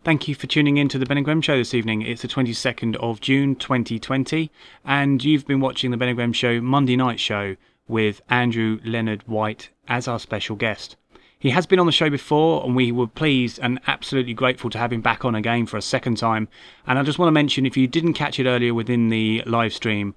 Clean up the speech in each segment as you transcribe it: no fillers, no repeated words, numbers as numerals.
Thank you for tuning in to the Ben&Grem Show this evening. It's the 22nd of June 2020, and you've been watching the Ben&Grem Show Monday night show with Andrew Leonard White as our special guest. He has been on the show before, and we were pleased and absolutely grateful to have him back on again for a second time. And I just want to mention, if you didn't catch it earlier within the live stream,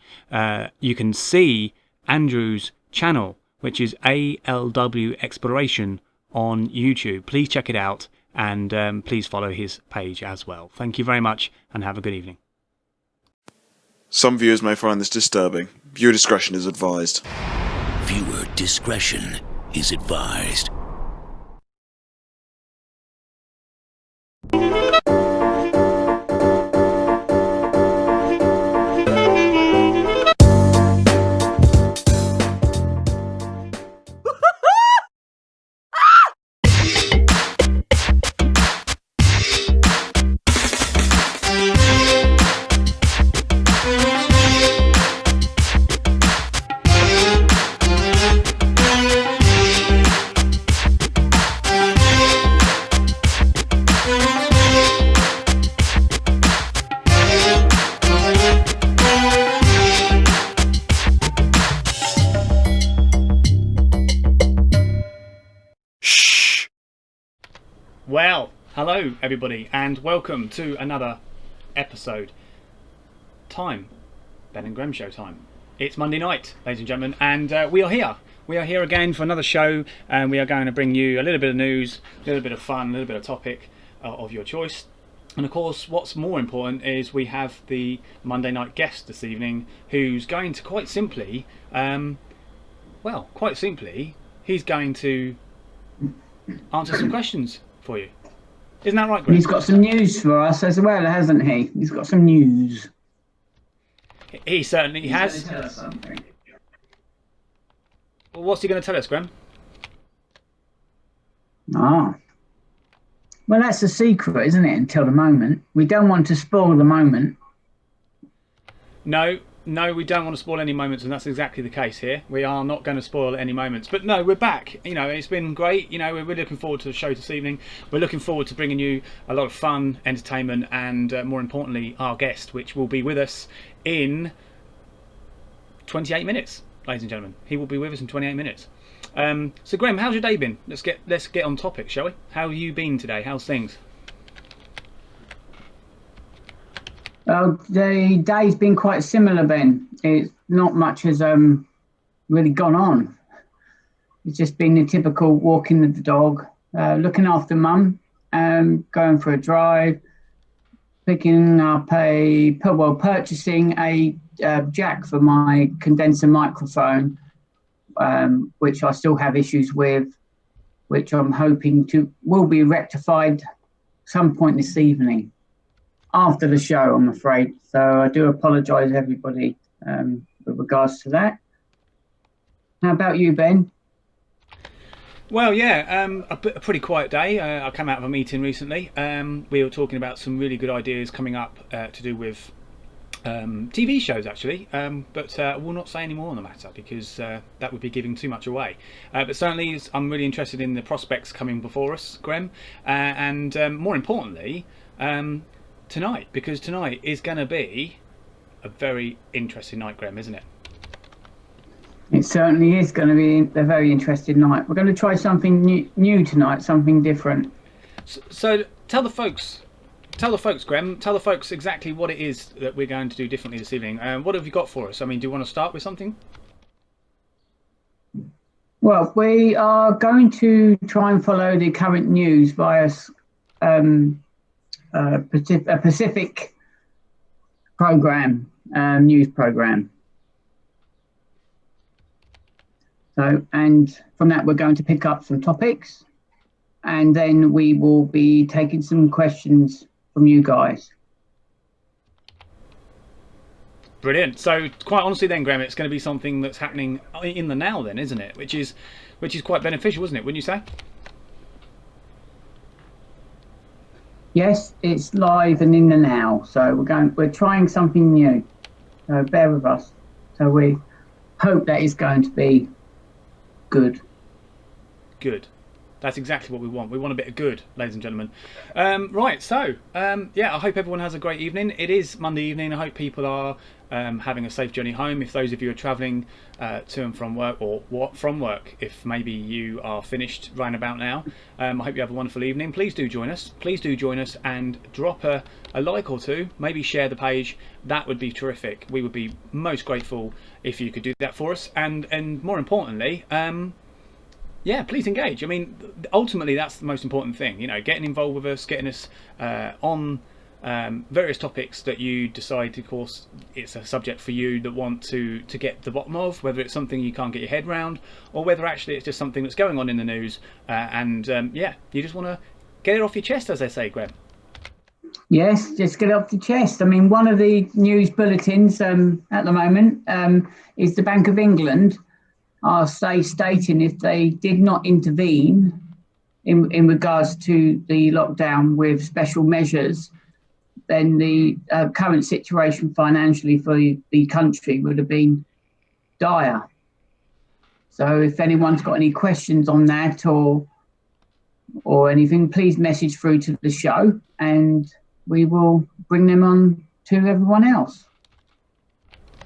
you can see Andrew's channel, which is ALW Exploration on YouTube. Please check it out. And please follow his page as well. Thank you very much and have a good evening. Some viewers may find this disturbing. Viewer discretion is advised. Viewer discretion is advised. Well, hello everybody, and welcome to another episode. Time, Ben&Grem Show time. It's Monday night, ladies and gentlemen, and we are here. We are here again for another show, and we are going to bring you a little bit of news, a little bit of fun, a little bit of topic of your choice. And of course, what's more important is we have the Monday night guest this evening, who's going to quite simply, he's going to answer some questions for you. Isn't that right, Greg? He's got some news for us as well, hasn't he? He's got some news. He certainly has. He's going to tell us something. Well, what's he going to tell us, Graham? Well, that's a secret, isn't it, until the moment? We don't want to spoil the moment. No, we don't want to spoil any moments, and that's exactly the case here. We are not going to spoil any moments. But no, we're back. You know, it's been great. You know, we're really looking forward to the show this evening. We're looking forward to bringing you a lot of fun, entertainment, and more importantly, our guest, which will be with us in 28 minutes, ladies and gentlemen. He will be with us in 28 minutes. So, Graham, how's your day been? Let's get on topic, shall we? How have you been today? How's things? The day's been quite similar, Ben. It's not much has really gone on. It's just been the typical walking with the dog, looking after mum, going for a drive, purchasing a jack for my condenser microphone, which I still have issues with, which I'm hoping will be rectified some point this evening. After the show, I'm afraid. So I do apologise, everybody, with regards to that. How about you, Ben? Well, yeah, a pretty quiet day. I came out of a meeting recently. We were talking about some really good ideas coming up to do with TV shows, actually. But I will not say any more on the matter because that would be giving too much away. But certainly, I'm really interested in the prospects coming before us, Graham. And more importantly, tonight, because tonight is going to be a very interesting night, Graham, isn't it? It certainly is going to be a very interesting night. We're going to try something new tonight, something different. So tell the folks, Graham, tell the folks exactly what it is that we're going to do differently this evening. What have you got for us? I mean, do you want to start with something? Well, we are going to try and follow the current news via a Pacific program, news program. So, and from that, we're going to pick up some topics, and then we will be taking some questions from you guys. Brilliant. So, quite honestly, then, Graham, it's going to be something that's happening in the now, then, isn't it? Which is quite beneficial, isn't it? Wouldn't you say? Yes, it's live and in the now. So we're trying something new. So bear with us. So we hope that is going to be good. Good. That's exactly what we want. We want a bit of good, ladies and gentlemen. Right, so yeah, I hope everyone has a great evening. It is Monday evening. I hope people are having a safe journey home. If those of you are travelling to and from work, or from work, if maybe you are finished round about now, I hope you have a wonderful evening. Please do join us. Please do join us and drop a like or two. Maybe share the page. That would be terrific. We would be most grateful if you could do that for us. And more importantly, yeah, please engage. I mean, ultimately, that's the most important thing. You know, getting involved with us, getting us on various topics that you decide, of course, it's a subject for you that want to get to the bottom of, whether it's something you can't get your head round, or whether actually it's just something that's going on in the news, and yeah, you just want to get it off your chest, as they say, Grem. Yes, just get it off the chest. I mean, one of the news bulletins at the moment is the Bank of England are stating if they did not intervene in regards to the lockdown with special measures, then the current situation financially for the country would have been dire. So if anyone's got any questions on that or anything, please message through to the show and we will bring them on to everyone else.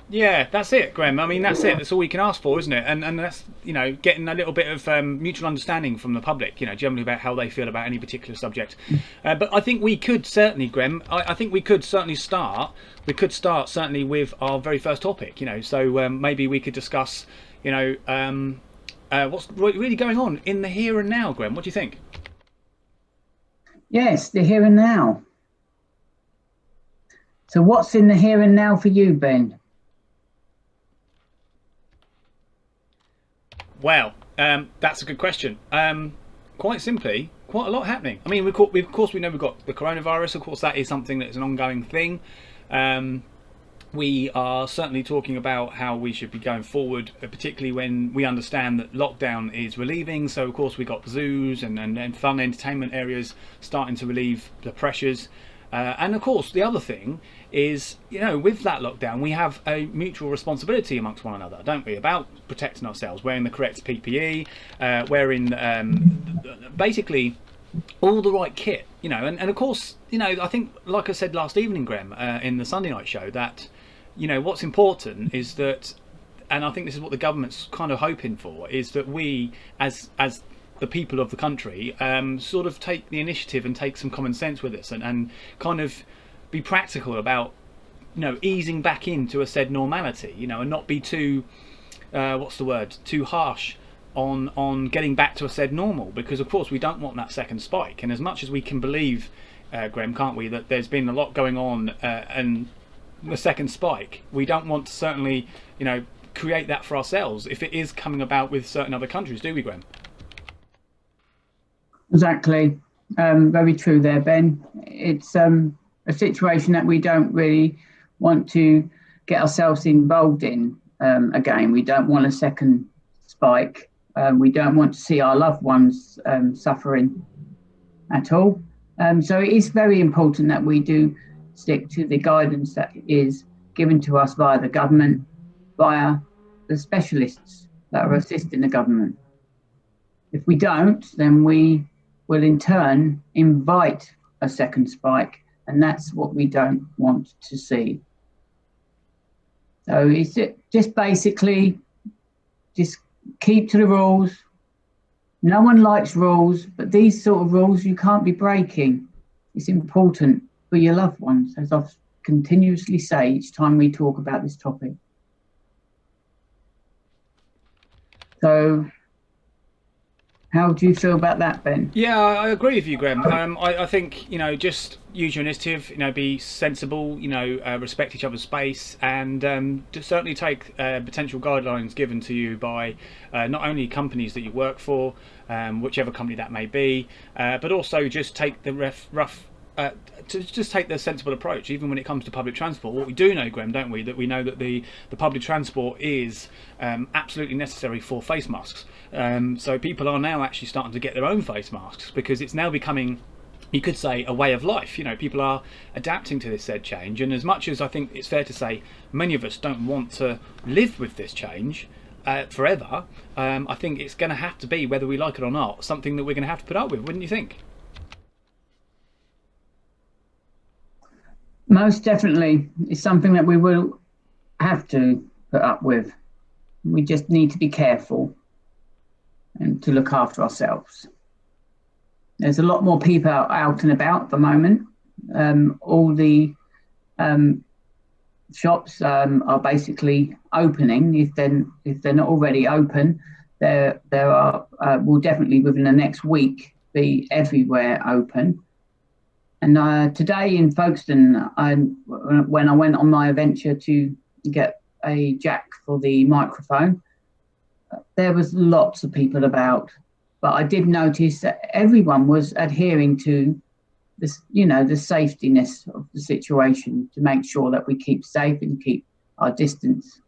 Yeah, that's it, Graham. I mean, that's it. That's all we can ask for, isn't it? And that's, you know, getting a little bit of mutual understanding from the public, you know, generally about how they feel about any particular subject. But I think we could certainly, Graham, I think we could certainly start. We could start certainly with our very first topic, you know. So maybe we could discuss, you know, what's really going on in the here and now, Graham. What do you think? Yes, the here and now. So what's in the here and now for you, Ben? Well, that's a good question. Quite simply, quite a lot happening. I mean, of course, we know we've got the coronavirus. Of course, that is something that's an ongoing thing. We are certainly talking about how we should be going forward, particularly when we understand that lockdown is relieving. So, of course, we've got zoos and fun entertainment areas starting to relieve the pressures. And of course, the other thing is, you know, with that lockdown, we have a mutual responsibility amongst one another, don't we, about protecting ourselves, wearing the correct PPE, wearing basically all the right kit, you know. And of course, you know, I think, like I said last evening, Graham, in the Sunday night show, that, you know, what's important is that, and I think this is what the government's kind of hoping for, is that we, as the people of the country, sort of take the initiative and take some common sense with us and kind of be practical about, you know, easing back into a said normality, you know, and not be too too harsh on getting back to a said normal, because of course we don't want that second spike. And as much as we can believe, Graham, can't we, that there's been a lot going on and the second spike, we don't want to certainly, you know, create that for ourselves if it is coming about with certain other countries, do we, Graham? Exactly. Very true there, Ben. It's a situation that we don't really want to get ourselves involved in again. We don't want a second spike. We don't want to see our loved ones suffering at all. So it is very important that we do stick to the guidance that is given to us via the government, via the specialists that are assisting the government. If we don't, then we will in turn invite a second spike, and that's what we don't want to see. So it's just basically just keep to the rules. No one likes rules, but these sort of rules you can't be breaking. It's important for your loved ones, as I've continuously say each time we talk about this topic. So how do you feel about that, Ben? Yeah, I agree with you, Graham. I think, you know, just use your initiative, you know, be sensible, you know, respect each other's space, and to certainly take potential guidelines given to you by not only companies that you work for, whichever company that may be, but also just take the just take the sensible approach, even when it comes to public transport. What we do know, Graham, don't we, that we know that the public transport is absolutely necessary for face masks. So people are now actually starting to get their own face masks, because it's now becoming, you could say, a way of life. You know, people are adapting to this said change, and as much as I think it's fair to say many of us don't want to live with this change, forever, I think it's going to have to be, whether we like it or not, something that we're going to have to put up with, wouldn't you think? Most definitely, it's something that we will have to put up with. We just need to be careful and to look after ourselves. There's a lot more people out and about at the moment. All the shops are basically opening. If they're not already open, there are will definitely within the next week be everywhere open. And today in Folkestone, when I went on my adventure to get a jack for the microphone, there was lots of people about, but I did notice that everyone was adhering to this, the safetyness of the situation, to make sure that we keep safe and keep our distance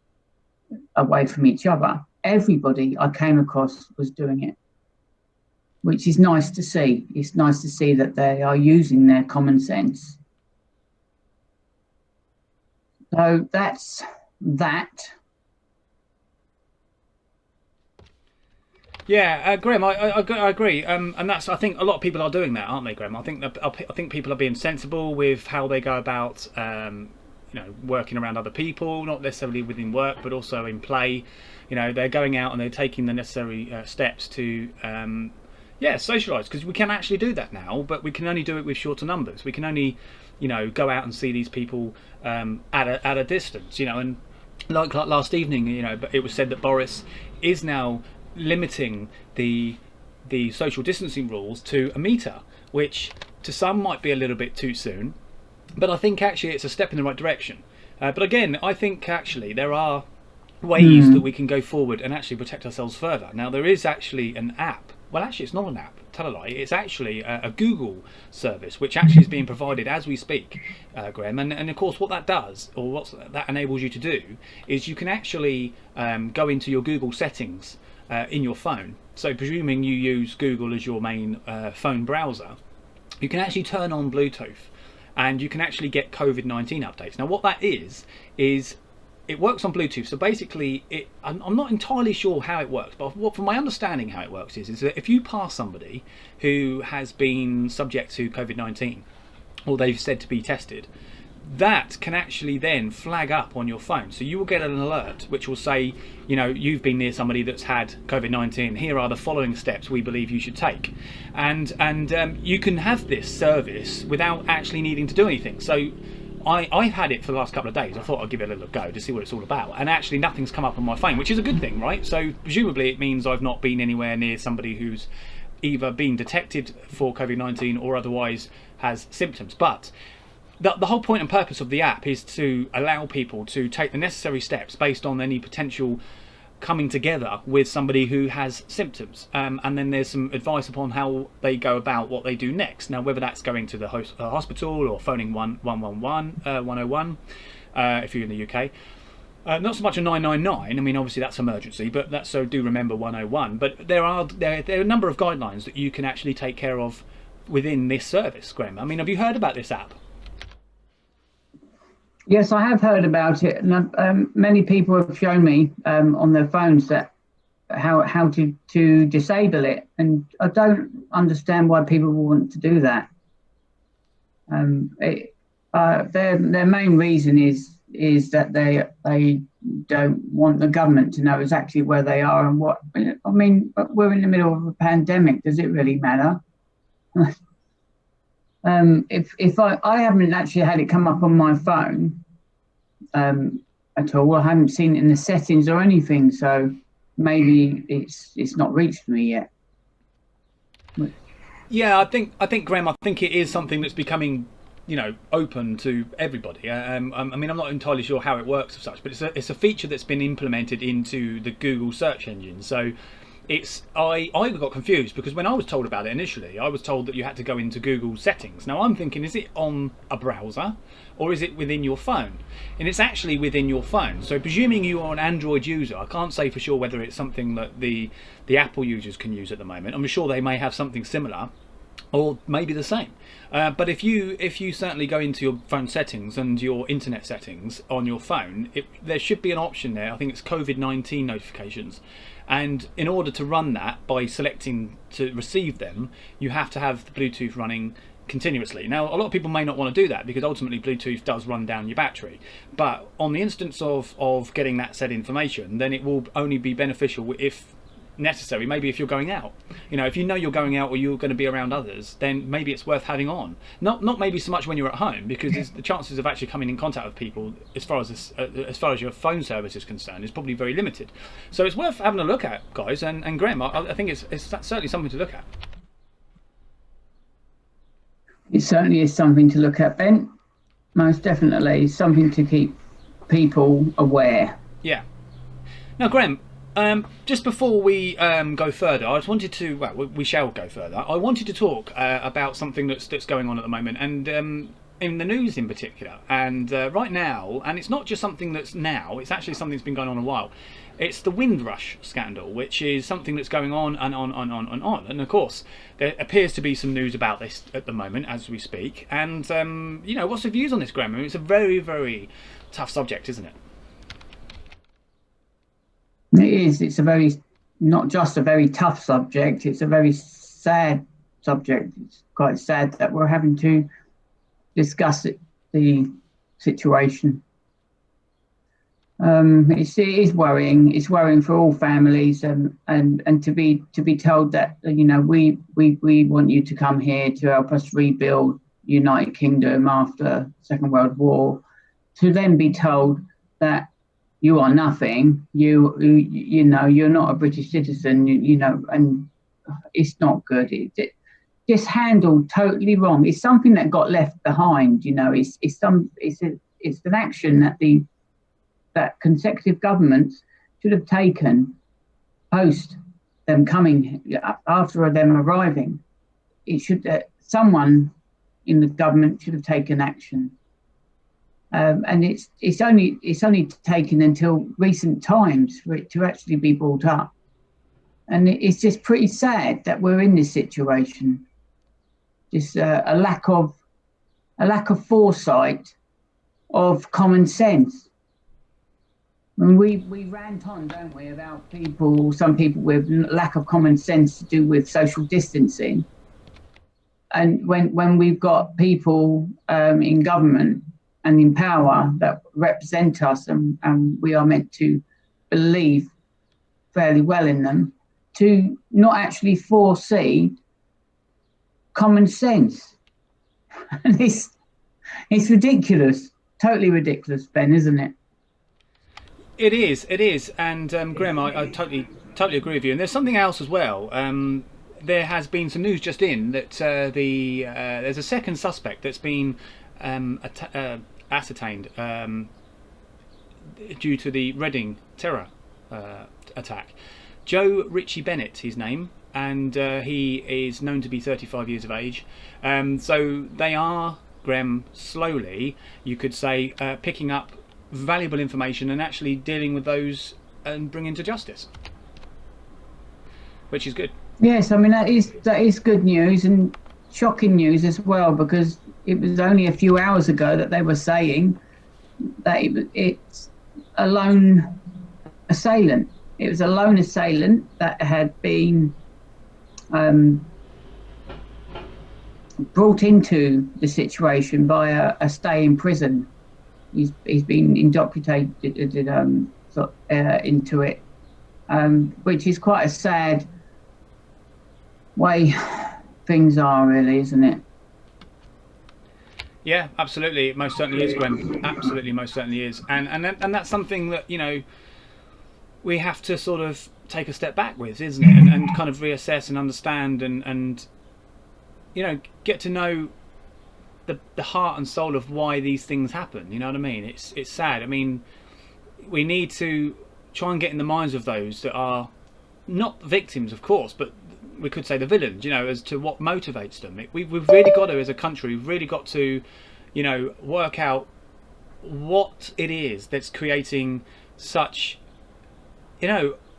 away from each other. Everybody I came across was doing it, which is nice to see. It's nice to see that they are using their common sense. So that's that. Yeah, Grem, I agree, and I think a lot of people are doing that, aren't they, Grem? I think people are being sensible with how they go about, working around other people, not necessarily within work, but also in play. They're going out and they're taking the necessary steps to, socialise, because we can actually do that now, but we can only do it with shorter numbers. We can only, go out and see these people at a distance, and like last evening, it was said that Boris is now limiting the social distancing rules to 1 metre, which to some might be a little bit too soon, but I think actually it's a step in the right direction. But again, I think actually there are ways that we can go forward and actually protect ourselves further. Now, there is actually an app. Well, actually, it's not an app. Tell a lie. It's actually a Google service, which actually is being provided as we speak, Graham. And of course, what that does, or what that enables you to do, is you can actually go into your Google settings in your phone. So presuming you use Google as your main phone browser, you can actually turn on Bluetooth and you can actually get COVID-19 updates. Now what that is it works on Bluetooth. So basically I'm not entirely sure how it works, but from my understanding how it works is that if you pass somebody who has been subject to COVID-19 or they've said to be tested, that can actually then flag up on your phone. So you will get an alert which will say, you've been near somebody that's had COVID-19. Here are the following steps we believe you should take. And you can have this service without actually needing to do anything. So I've had it for the last couple of days. I thought I'd give it a little go to see what it's all about. And actually nothing's come up on my phone, which is a good thing, right? So presumably it means I've not been anywhere near somebody who's either been detected for COVID-19 or otherwise has symptoms. But the whole point and purpose of the app is to allow people to take the necessary steps based on any potential coming together with somebody who has symptoms. And then there's some advice upon how they go about what they do next. Now, whether that's going to the hospital or phoning 101 if you're in the UK. Not so much a 999. I mean, obviously that's emergency, but that's, so do remember 101. But there are a number of guidelines that you can actually take care of within this service, Graham. I mean, have you heard about this app? Yes, I have heard about it, and many people have shown me on their phones that how to disable it, and I don't understand why people will want to do that. Their main reason is that they don't want the government to know exactly where they are and what. I mean, we're in the middle of a pandemic. Does it really matter? If I haven't actually had it come up on my phone at all. I haven't seen it in the settings or anything, so maybe it's not reached me yet. Yeah, I think Graham, I think it is something that's becoming open to everybody. I mean, I'm not entirely sure how it works as such, but it's a feature that's been implemented into the Google search engine. So I got confused because when I was told about it initially, I was told that you had to go into Google settings. Now I'm thinking, is it on a browser or is it within your phone? And it's actually within your phone. So presuming you are an Android user, I can't say for sure whether it's something that the Apple users can use at the moment. I'm sure they may have something similar. or maybe the same. But if you certainly go into your phone settings and your internet settings on your phone, there should be an option there. I think it's COVID-19 notifications, and in order to run that by selecting to receive them, you have to have the Bluetooth running continuously. Now, a lot of people may not want to do that because ultimately Bluetooth does run down your battery. But on the instance of getting that said information, then it will only be beneficial if necessary. Maybe if you're going out, if you know you're going out or you're going to be around others, then maybe it's worth having on. Not maybe so much when you're at home, because the chances of actually coming in contact with people as far as your phone service is concerned is probably very limited. So it's worth having a look at, guys. And Graham, I think it's certainly something to look at. It certainly is something to look at, Ben. Most definitely, something to keep people aware. Yeah. Now, Graham, just before we go further, I just wanted to. Well, we shall go further. I wanted to talk about something that's going on at the moment, and in the news in particular. And right now, and it's not just something that's now. It's actually something that's been going on a while. It's the Windrush scandal, which is something that's going on and on and on and on. And of course, there appears to be some news about this at the moment as we speak. And what's the views on this, Graham? I mean, it's a very, very tough subject, isn't it? It is. It's not just a very tough subject. It's a very sad subject. It's quite sad that we're having to discuss the situation. It is worrying. It's worrying for all families, and to be told that we want you to come here to help us rebuild United Kingdom after Second World War, to then be told that you are nothing. You're not a British citizen. And it's not good. It just handled totally wrong. It's something that got left behind. It's an action that consecutive governments should have taken post them coming, after them arriving. Someone in the government should have taken action. And it's only taken until recent times for it to actually be brought up, and it's just pretty sad that we're in this situation. Just a lack of foresight, of common sense. I mean, we rant on, don't we, about some people with lack of common sense to do with social distancing, and when we've got people in government and in power that represent us, and we are meant to believe fairly well in them, to not actually foresee common sense. And it's ridiculous, totally ridiculous, Ben, isn't it? It is, and Graham, I totally agree with you. And there's something else as well. There has been some news just in that there's a second suspect that's been ascertained due to the Reading terror attack. Joe Ritchie Bennett, his name, and he is known to be 35 years of age. So they are, Graham, slowly, you could say, picking up valuable information and actually dealing with those and bringing to justice, which is good. Yes, I mean that is good news, and shocking news as well, because it was only a few hours ago that they were saying that it's a lone assailant. It was a lone assailant that had been brought into the situation by a stay in prison. He's been indoctrinated into it, which is quite a sad way things are, really, isn't it? Yeah, absolutely. It most certainly is, Gwen. Absolutely, most certainly is. And that's something that, we have to sort of take a step back with, isn't it? And kind of reassess and understand and get to know the heart and soul of why these things happen. You know what I mean? It's sad. I mean, we need to try and get in the minds of those that are not victims, of course, but we could say the villains, as to what motivates them. We've really got to, as a country, we've really got to, work out what it is that's creating such,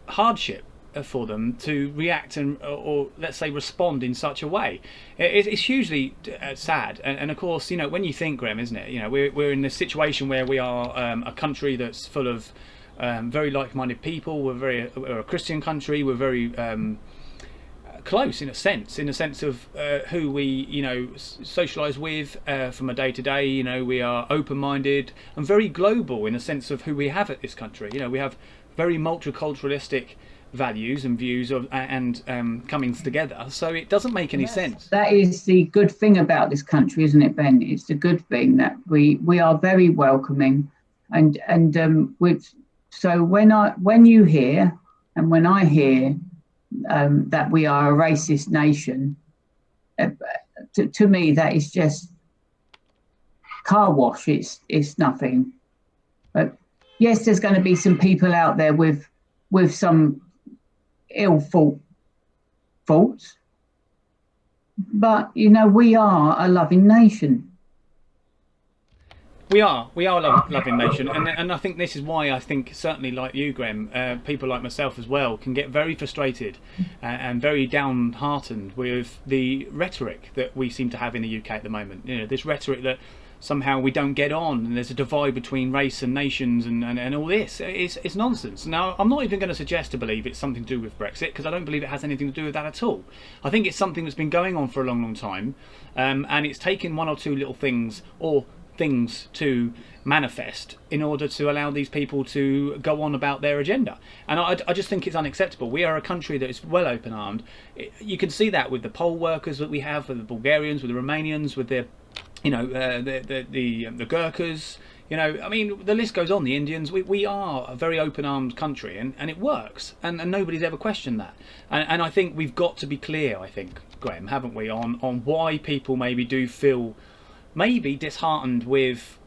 hardship for them to react or let's say respond in such a way. It's hugely sad, and of course, when you think, Grem, isn't it? We're in this situation where we are a country that's full of very like-minded people. We're a Christian country. We're very close in a sense of who we socialise with from a day to day. We are open-minded and very global in a sense of who we have at this country. We have very multiculturalistic values and views of and comings together, so it doesn't make any sense. That is the good thing about this country, isn't it, Ben? It's the good thing that we are very welcoming, and so when you hear and when I hear that we are a racist nation, to me that is just car wash. It's nothing. But yes, there's going to be some people out there with some faults, but we are a loving nation. We are a loving nation, and I think this is why I think certainly like you, Grem, people like myself as well can get very frustrated and very downhearted with the rhetoric that we seem to have in the UK at the moment. This rhetoric that somehow we don't get on, and there's a divide between race and nations, and all this. It's nonsense. Now, I'm not even going to suggest to believe it's something to do with Brexit, because I don't believe it has anything to do with that at all. I think it's something that's been going on for a long time, and it's taken one or two little things or things to manifest in order to allow these people to go on about their agenda. And I just think it's unacceptable. We are a country that is well open-armed. You can see that with the poll workers that we have, with the Bulgarians, with the Romanians, with the the Gurkhas. The list goes on. The Indians. We are a very open-armed country, and it works, and nobody's ever questioned that. And I think we've got to be clear, I think, Graham, haven't we, on why people maybe do feel maybe disheartened with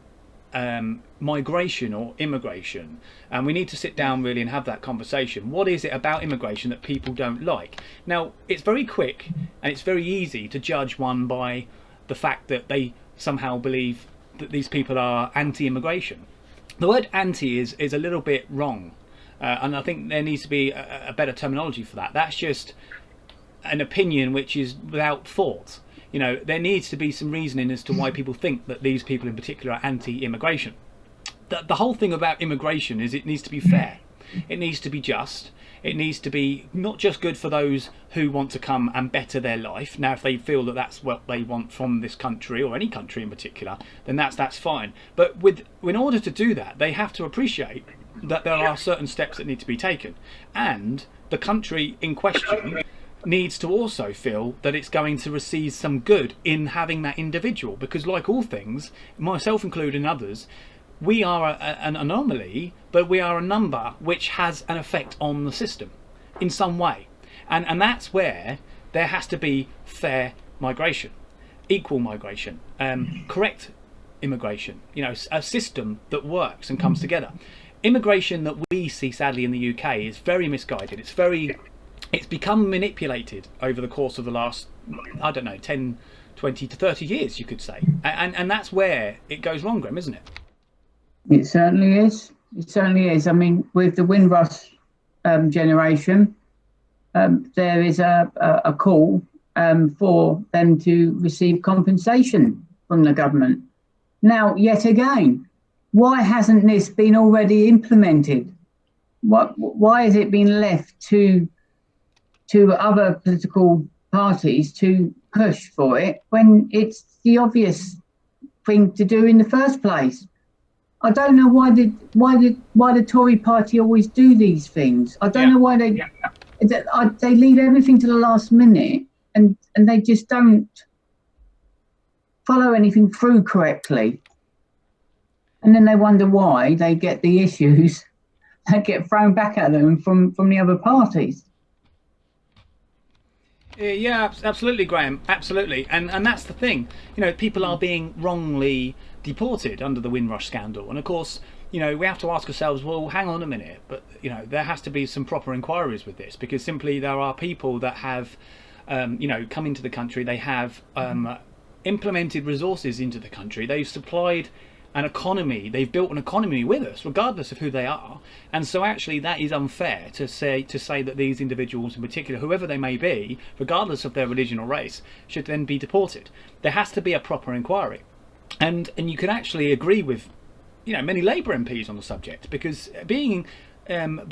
migration or immigration, and we need to sit down really and have that conversation. What is it about immigration that people don't like? Now, it's very quick and it's very easy to judge one by the fact that they somehow believe that these people are anti-immigration. The word anti is a little bit wrong, and I think there needs to be a better terminology for that. That's just an opinion which is without thought. There needs to be some reasoning as to why people think that these people in particular are anti-immigration. The whole thing about immigration is it needs to be fair. It needs to be just. It needs to be not just good for those who want to come and better their life. Now, if they feel that that's what they want from this country, or any country in particular, then that's fine. But in order to do that, they have to appreciate that there are certain steps that need to be taken. And the country in question needs to also feel that it's going to receive some good in having that individual, because like all things, myself included and others, we are an anomaly, but we are a number which has an effect on the system in some way, and that's where there has to be fair migration, equal migration, correct immigration, a system that works and comes together. Immigration that we see sadly in the UK is very misguided. It's become manipulated over the course of the last, 10, 20 to 30 years, you could say. And that's where it goes wrong, Graham, isn't it? It certainly is. It certainly is. I mean, with the Windrush generation, there is a call for them to receive compensation from the government. Now, yet again, why hasn't this been already implemented? Why has it been left to other political parties to push for it when it's the obvious thing to do in the first place? I don't know why the Tory party always do these things. I don't know why they leave everything to the last minute and they just don't follow anything through correctly. And then they wonder why they get the issues that get thrown back at them from the other parties. Yeah, absolutely, Graham. Absolutely. And that's the thing. People are being wrongly deported under the Windrush scandal. And of course, we have to ask ourselves, well, hang on a minute. But, there has to be some proper inquiries with this, because simply there are people that have, come into the country. They have implemented resources into the country. They've supplied an economy. They've built an economy with us, regardless of who they are. And so actually that is unfair to say that these individuals in particular, whoever they may be, regardless of their religion or race, should then be deported. There has to be a proper inquiry. And you can actually agree with, many Labour MPs on the subject, because being an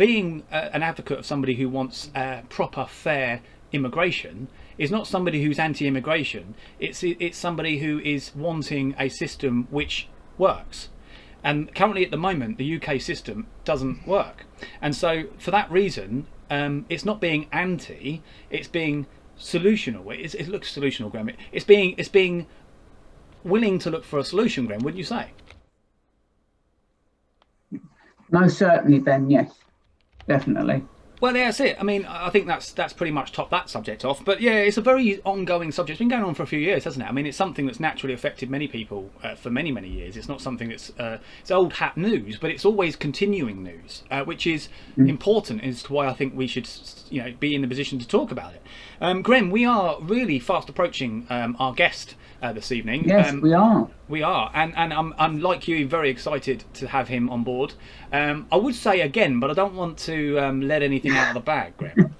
advocate of somebody who wants proper, fair immigration is not somebody who's anti-immigration. It's somebody who is wanting a system which works. And currently at the moment the UK system doesn't work, and so for that reason it's not being anti, it's being solutional. It looks solutional, Graham. It's being willing to look for a solution, Graham, wouldn't you say? Most certainly, Ben. Yes, definitely. Well, that's it. I mean, I think that's pretty much topped that subject off. But yeah, it's a very ongoing subject. It's been going on for a few years, hasn't it? I mean, it's something that's naturally affected many people for many, many years. It's not something that's it's old hat news, but it's always continuing news, which is important as to why I think we should, be in the position to talk about it. Graham, we are really fast approaching our guest this evening. Yes, we are. We are, and I'm like you, very excited to have him on board. I would say again, but I don't want to let anything out of the bag, Graham.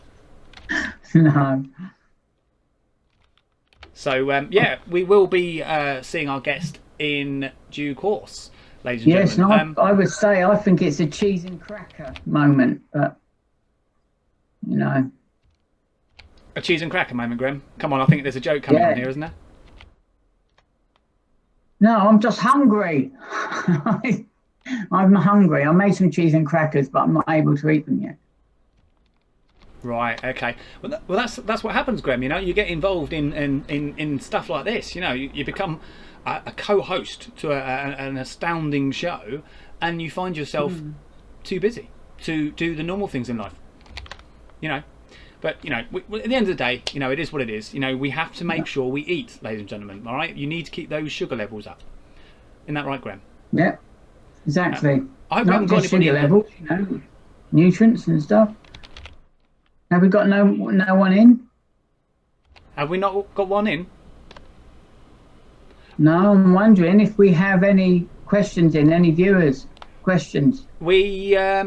No. So we will be seeing our guest in due course, ladies and yes, gentlemen. Yes, I would say I think it's a cheese and cracker moment, but a cheese and cracker moment, Graham. Come on, I think there's a joke coming on here, isn't there? No, I'm just hungry. I'm hungry. I made some cheese and crackers, but I'm not able to eat them yet. Right. Okay. Well, that's what happens, Graham. You get involved in stuff like this. You become a co-host to an astounding show, and you find yourself too busy to do the normal things in life. But at the end of the day, it is what it is. We have to make sure we eat, ladies and gentlemen. All right, you need to keep those sugar levels up. Isn't that right, Graham? Yeah, exactly. I hope not just sugar levels, nutrients and stuff. Have we got no one in? Have we not got one in? No, I'm wondering if we have any questions in, any viewers' questions. We are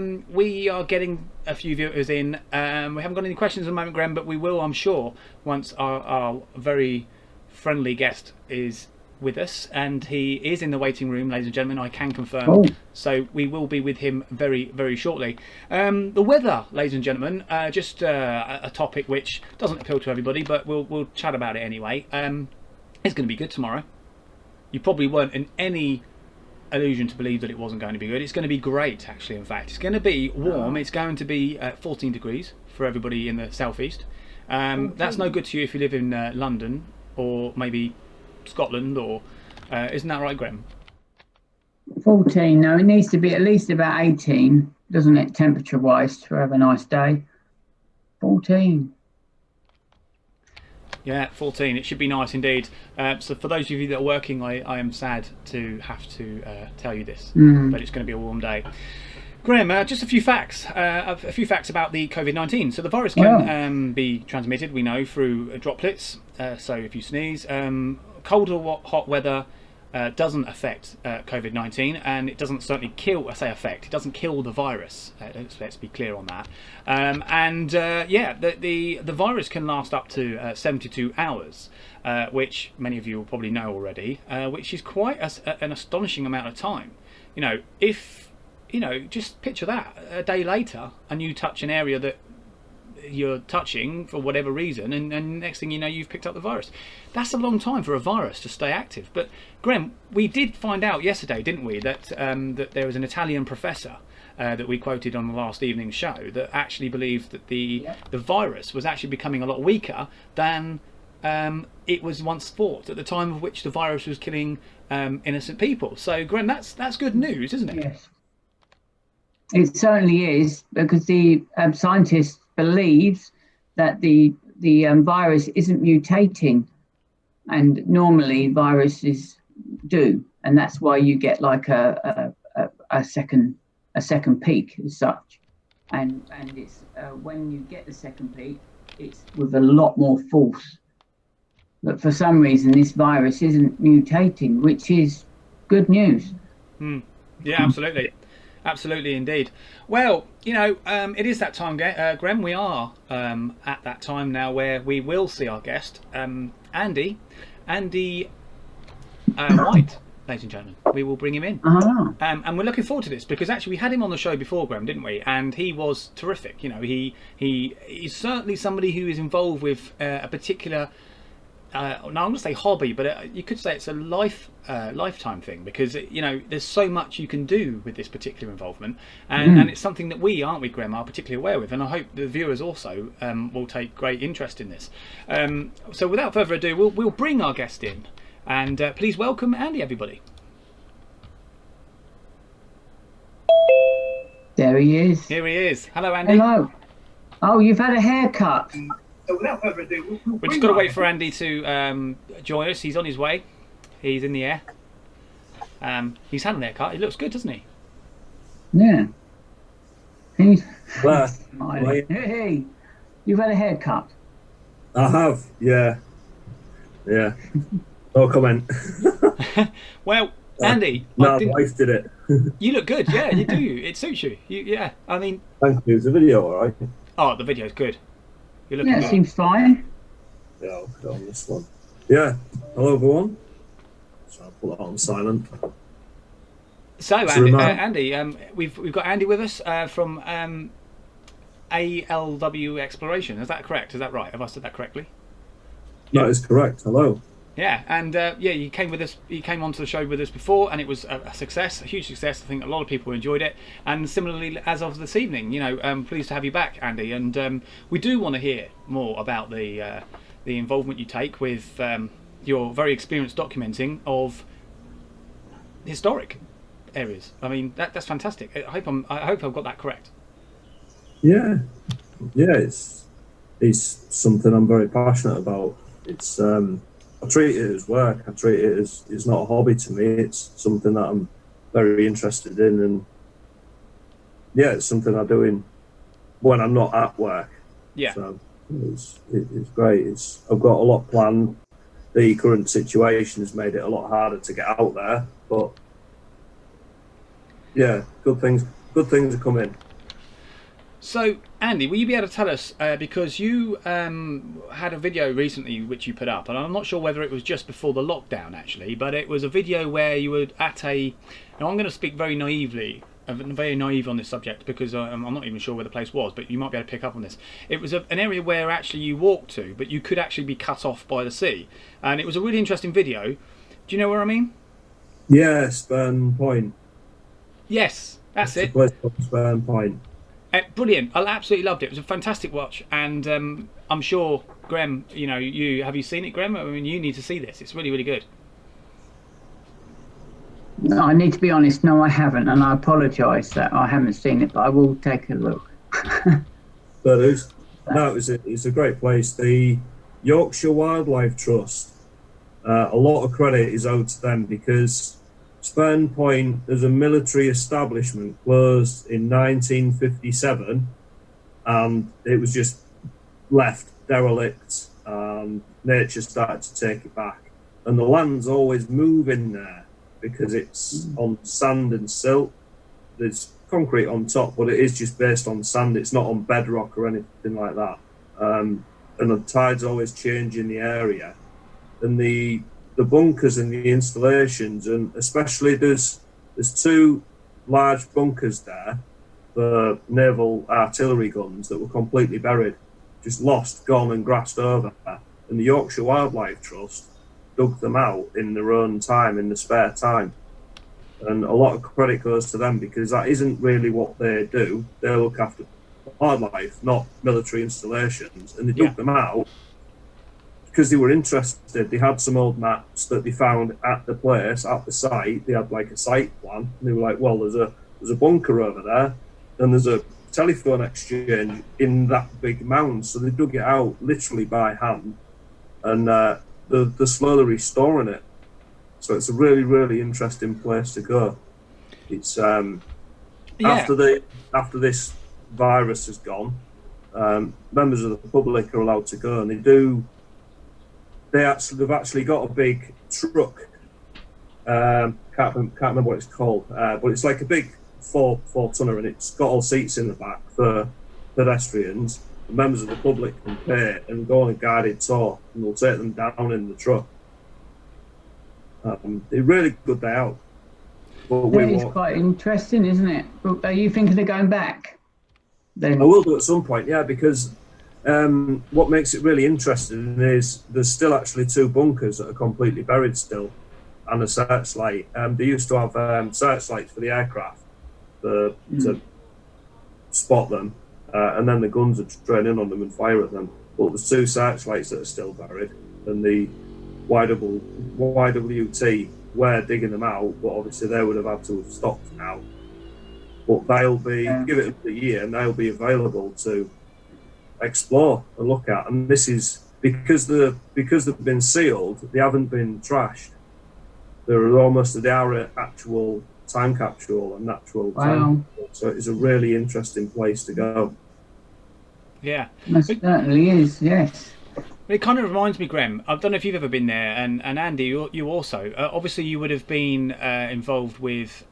getting a few viewers in. We haven't got any questions at the moment, Graham, but we will, I'm sure, once our very friendly guest is with us, and he is in the waiting room, ladies and gentlemen, I can confirm. Oh. So we will be with him very, very shortly. The weather, ladies and gentlemen, just a topic which doesn't appeal to everybody, but we'll chat about it anyway. It's going to be good tomorrow. You probably weren't in any illusion to believe that it wasn't going to be good. It's going to be great, actually. In fact, it's going to be warm. It's going to be 14 degrees for everybody in the southeast. That's no good to you if you live in London or maybe Scotland, or isn't that right, Graham? 14. No, it needs to be at least about 18, doesn't it, temperature wise, to have a nice day. 14. Yeah, 14. It should be nice indeed. So for those of you that are working, I am sad to have to tell you this, but it's going to be a warm day. Graham, just a few facts. A few facts about the COVID-19. So the virus can be transmitted, we know, through droplets. So if you sneeze, cold or hot weather doesn't affect COVID-19, and it doesn't certainly kill. I say affect. It doesn't kill the virus. Let's be clear on that. The virus can last up to 72 hours, which many of you will probably know already, which is quite an astonishing amount of time. If just picture that a day later, and you touch an area that you're touching for whatever reason, and next thing you know, you've picked up the virus. That's a long time for a virus to stay active. But Graham, we did find out yesterday, didn't we, that that there was an Italian professor that we quoted on the last evening's show that actually believed that the virus was actually becoming a lot weaker than it was once thought at the time of which the virus was killing innocent people. So Graham, that's good news, isn't it? Yes, it certainly is, because the scientists believes that the virus isn't mutating, and normally viruses do, and that's why you get like a second peak as such, and it's when you get the second peak, it's with a lot more force. But for some reason, this virus isn't mutating, which is good news. Yeah, absolutely. Absolutely, indeed. Well, it is that time, Grem. We are at that time now where we will see our guest, Andy White, ladies and gentlemen. We will bring him in. And we're looking forward to this because actually we had him on the show before, Graham, didn't we? And he was terrific. He's certainly somebody who is involved with a particular, now I'm going to say hobby, but you could say it's a lifetime thing because there's so much you can do with this particular involvement, and it's something that we, aren't we, Graham, are particularly aware with, and I hope the viewers also will take great interest in this. So without further ado, we'll bring our guest in, and please welcome Andy, everybody. There he is. Here he is. Hello, Andy. Hello. Oh, you've had a haircut. So without further ado, we've just got to wait for Andy to join us. He's on his way. He's in the air. He's had an haircut. He looks good, doesn't he? Yeah. He's Well, hey, you've had a haircut. I have, yeah. No comment. Well, Andy, my wife did it. You look good. Yeah, you do. It suits you. Yeah, I mean. Thank you. Is the video all right? Oh, the video's good. You're looking good. It seems fine. Yeah, I'll put on this one. Yeah. Hello, everyone. So I'll put that on silent. So, Andy, we've got Andy with us from ALW Exploration. Is that correct? Is that right? Have I said that correctly? That is correct. Hello. Yeah, and you came with us. You came onto the show with us before, and it was a success, a huge success. I think a lot of people enjoyed it, and similarly as of this evening, pleased to have you back, Andy. And we do want to hear more about the involvement you take with your very experienced documenting of historic areas. I mean, that's fantastic. I hope I've got that correct. Yeah, it's something I'm very passionate about. It's I treat it as work. I treat it as it's not a hobby to me. It's something that I'm very interested in, and yeah, it's something I do when I'm not at work. Yeah. So it's great. I've got a lot planned. The current situation has made it a lot harder to get out there, but yeah, good things are coming. So, Andy, will you be able to tell us, because you had a video recently which you put up, and I'm not sure whether it was just before the lockdown actually, but it was a video where you were at now I'm going to speak very naive on this subject because I'm not even sure where the place was, but you might be able to pick up on this. It was an area where actually you walked to, but you could actually be cut off by the sea, and it was a really interesting video. Do you know where I mean? Yes, Burn Point. Yes, that's it. Burn Point. Brilliant! I absolutely loved it. It was a fantastic watch, and I'm sure, Grem, have you seen it, Grem? I mean, you need to see this. It's really, really good. No, I need to be honest. No, I haven't, and I apologise that I haven't seen it, but I will take a look. But it's a great place. The Yorkshire Wildlife Trust. A lot of credit is owed to them because Spurn Point as a military establishment closed in 1957, and it was just left derelict, and nature started to take it back. And the land's always moving there because it's on sand and silt. There's concrete on top, but it is just based on sand. It's not on bedrock or anything like that. And the tide's always changing the area. And the bunkers and the installations, and especially there's two large bunkers there for naval artillery guns that were completely buried, just lost, gone and grassed over. And the Yorkshire Wildlife Trust dug them out in their own time, in the spare time. And a lot of credit goes to them because that isn't really what they do. They look after wildlife, not military installations. And they dug them out because they were interested. They had some old maps that they found at the place, at the site. They had like a site plan. And they were like, well, there's a bunker over there, and there's a telephone exchange in that big mound. So they dug it out literally by hand, and they're slowly restoring it. So it's a really, really interesting place to go. It's after this virus has gone, members of the public are allowed to go, and they've actually got a big truck Can't remember what it's called, but it's like a big four tonner, and it's got all seats in the back for pedestrians. Members of the public can pay and go on a guided tour, and we'll take them down in the truck. They're really good day out. But That is quite interesting, isn't it? Are you thinking of going back? Then I will do at some point, yeah, because what makes it really interesting is there's still actually 2 bunkers that are completely buried still, and a searchlight. They used to have searchlights for the aircraft to spot them, and then the guns would train in on them and fire at them. But there's 2 searchlights that are still buried, and the YWT were digging them out, but obviously they would have had to have stopped now. But they'll be, give it a year, and they'll be available to explore and look at. And this is because they've been sealed, they haven't been trashed. They are an actual time capsule and natural time capsule. So it's a really interesting place to go. Yeah, it certainly is. Yes. It kind of reminds me, Grem. I don't know if you've ever been there, and Andy, you also. Obviously, you would have been involved with.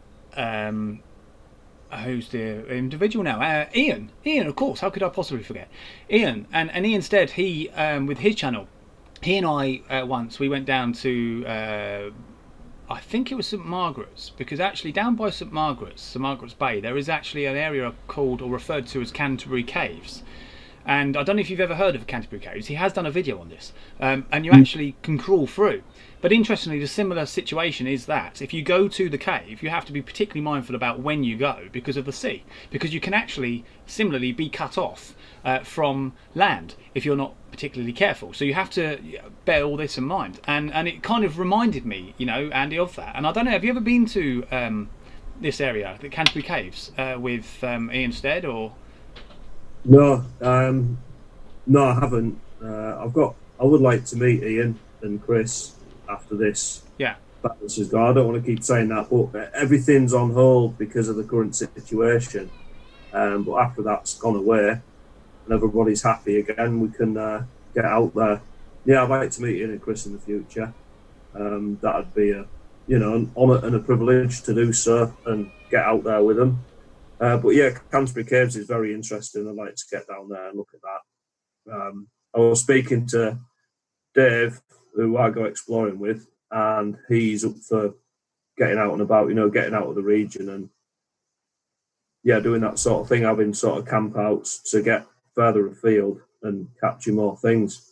Who's the individual now? Ian, of course. How could I possibly forget? Ian, and Ian Stead, he with his channel, he and I once we went down to I think it was St Margaret's, because actually down by St Margaret's Bay, there is actually an area called or referred to as Canterbury Caves. And I don't know if you've ever heard of Canterbury Caves. He has done a video on this, and you actually can crawl through. But interestingly, the similar situation is that if you go to the cave, you have to be particularly mindful about when you go because of the sea, because you can actually similarly be cut off from land if you're not particularly careful. So you have to bear all this in mind. And it kind of reminded me, you know, Andy, of that. And I don't know, have you ever been to this area, the Canterbury Caves, with Ian Stead or? No, no, I haven't. I would like to meet Ian and Chris after this. Yeah. This has gone. I don't want to keep saying that, but everything's on hold because of the current situation. But after that's gone away and everybody's happy again, we can get out there. Yeah, I'd like to meet Ian and Chris in the future. That'd be an honour and a privilege to do so and get out there with them. But yeah, Canterbury Caves is very interesting. I'd like to get down there and look at that. I was speaking to Dave, who I go exploring with, and he's up for getting out and about, getting out of the region and, yeah, doing that sort of thing, having sort of camp outs to get further afield and capture more things.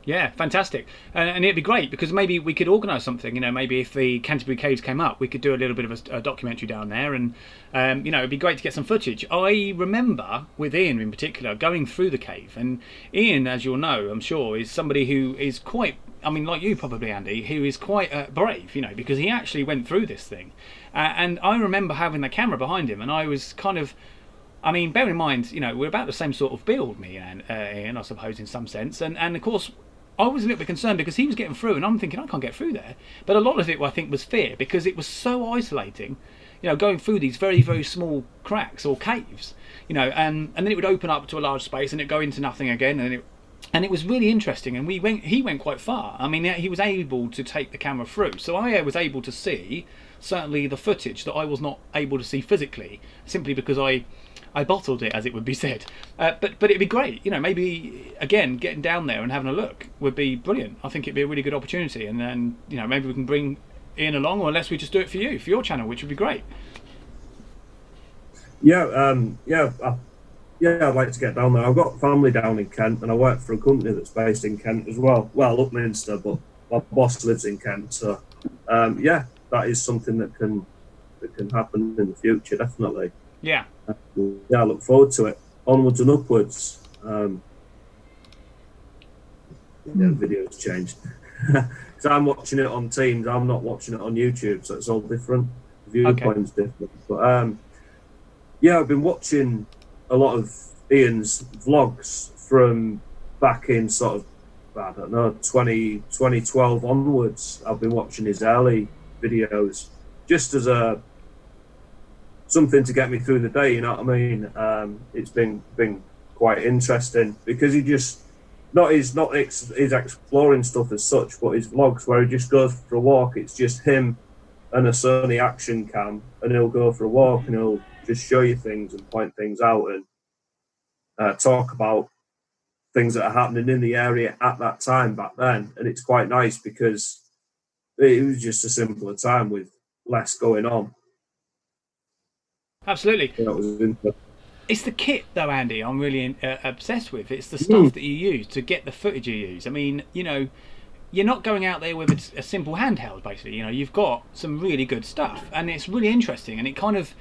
Yeah, fantastic. And it'd be great because maybe we could organise something, maybe if the Canterbury Caves came up, we could do a little bit of a documentary down there and, it'd be great to get some footage. I remember with Ian in particular going through the cave, and Ian, as you'll know, I'm sure, is somebody who is quite, like you probably, Andy, who is quite brave, because he actually went through this thing. And I remember having the camera behind him and I was kind of, bear in mind, we're about the same sort of build, me and Ian, I suppose, in some sense. And of course, I was a little bit concerned because he was getting through and I'm thinking, I can't get through there. But a lot of it, I think, was fear because it was so isolating, going through these very, very small cracks or caves, and then it would open up to a large space and it'd go into nothing again. And it was really interesting. And he went quite far. He was able to take the camera through. So I was able to see certainly the footage that I was not able to see physically, simply because I bottled it, as it would be said. But it'd be great, maybe again getting down there and having a look would be brilliant. I think it'd be a really good opportunity, and then maybe we can bring Ian along, or unless we just do it for your channel, which would be great. I'd like to get down there. I've got family down in Kent, and I work for a company that's based in Kent as well. Well, Upminster, but my boss lives in Kent, so that is something that can happen in the future, definitely. Yeah. I look forward to it. Onwards and upwards. Video's changed. Because I'm watching it on Teams, I'm not watching it on YouTube, so it's all different. The viewpoint's different. But I've been watching a lot of Ian's vlogs from back in sort of, 2012 onwards. I've been watching his early videos just as something to get me through the day, you know what I mean? It's been quite interesting because he just his exploring stuff as such, but his vlogs where he just goes for a walk. It's just him and a Sony action cam, and he'll go for a walk and he'll just show you things and point things out and talk about things that are happening in the area at that time back then. And it's quite nice because it was just a simpler time with less going on. Absolutely. That was interesting. It's the kit, though, Andy, I'm really obsessed with. It's the stuff that you use to get the footage you use. I mean, you know, you're not going out there with a simple handheld, basically. You know, you've got some really good stuff, and it's really interesting. And it kind of,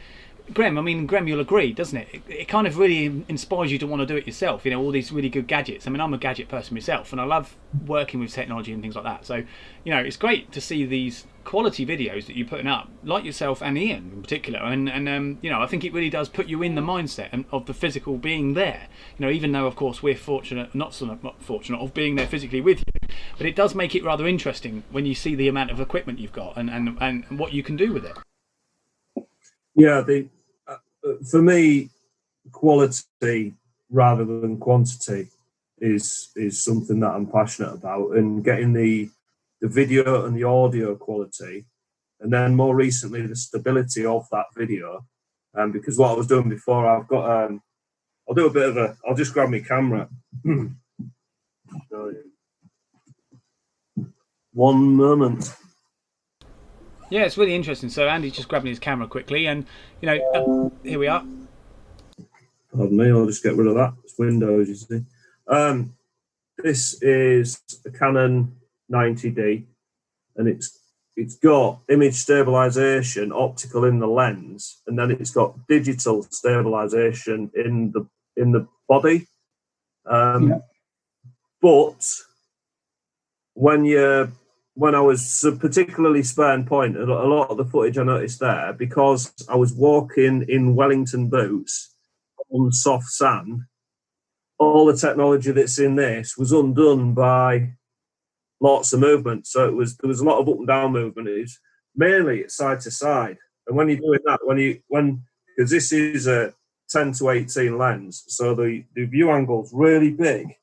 Grem, you'll agree, doesn't it? It kind of really inspires you to want to do it yourself. You know, all these really good gadgets. I mean, I'm a gadget person myself, and I love working with technology and things like that. So, you know, it's great to see these quality videos that you're putting up, like yourself and Ian in particular. And you know, I think it really does put you in the mindset of the physical being there. You know, even though, of course, we're not fortunate of being there physically with you, but it does make it rather interesting when you see the amount of equipment you've got and what you can do with it. Yeah, for me, quality rather than quantity is something that I'm passionate about, and getting the video and the audio quality, and then more recently the stability of that video. Because what I was doing before, I've got I'll just grab my camera. One moment. Yeah, it's really interesting. So Andy's just grabbing his camera quickly, and you know, here we are. Pardon me, I'll just get rid of that. It's Windows, you see. This is a Canon 90D, and it's got image stabilization, optical in the lens, and then it's got digital stabilization in the body. But when I was particularly Spurn Point, a lot of the footage I noticed there, because I was walking in Wellington boots on soft sand, all the technology that's in this was undone by lots of movement. So there was a lot of up and down movement. It's mainly side to side. And when you're doing that, because this is a 10 to 18 lens, so the view angle's really big.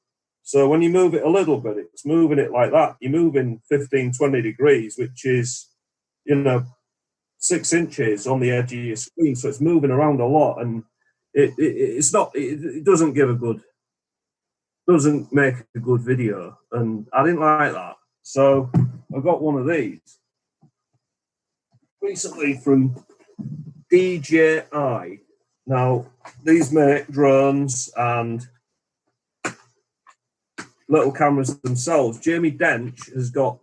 So when you move it a little bit, it's moving it like that. You're moving 15, 20 degrees, which is, 6 inches on the edge of your screen. So it's moving around a lot, and it doesn't make a good video, and I didn't like that. So I got one of these recently from DJI. Now, these make drones and little cameras themselves. Jamie Dench has got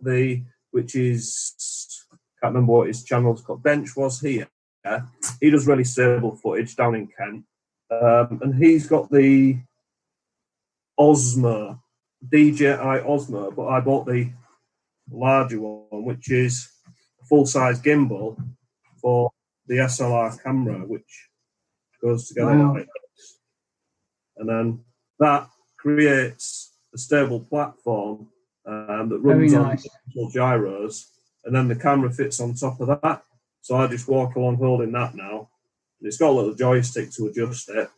which is, can't remember what his channel's called. Dench was here. He does really stable footage down in Kent. And he's got the Osmo, DJI Osmo, but I bought the larger one, which is a full-size gimbal for the SLR camera, which goes together like this. And then that creates a stable platform that runs on gyros, and then the camera fits on top of that. So I just walk along holding that now. And it's got a little joystick to adjust it,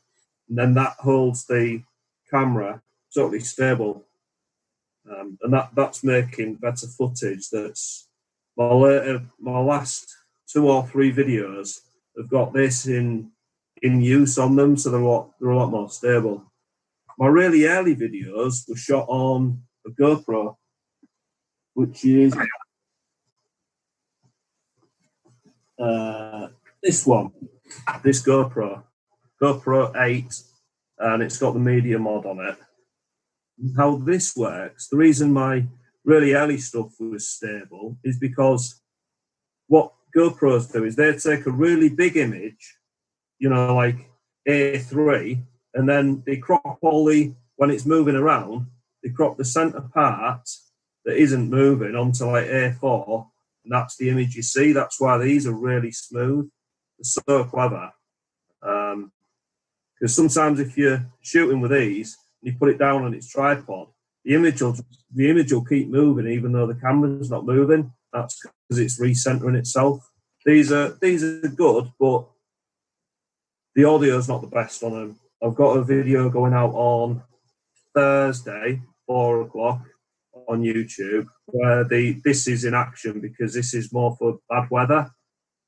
and then that holds the camera totally stable. And that's making better footage. That's my last 2 or 3 videos have got this in use on them, so they're a lot more stable. My really early videos were shot on a GoPro, which is this one, this GoPro 8, and it's got the media mod on it. How this works, the reason my really early stuff was stable is because what GoPros do is they take a really big image, like A3, and then they crop when it's moving around, they crop the center part that isn't moving onto like A4, and that's the image you see. That's why these are really smooth. They're so clever. Because sometimes if you're shooting with these, and you put it down on its tripod, the image will keep moving even though the camera's not moving. That's because it's recentering itself. These are good, but the audio's not the best on them. I've got a video going out on Thursday 4 o'clock on YouTube, where this is in action because this is more for bad weather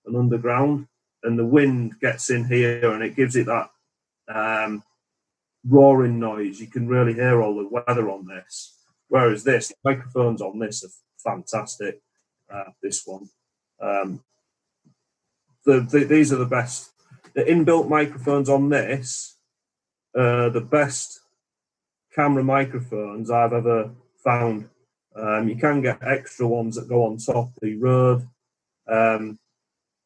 and underground, and the wind gets in here and it gives it that roaring noise. You can really hear all the weather on this. Whereas the microphones on this are fantastic. This one, these are the best. The inbuilt microphones on this are the best camera microphones I've ever found. You can get extra ones that go on top, the Rode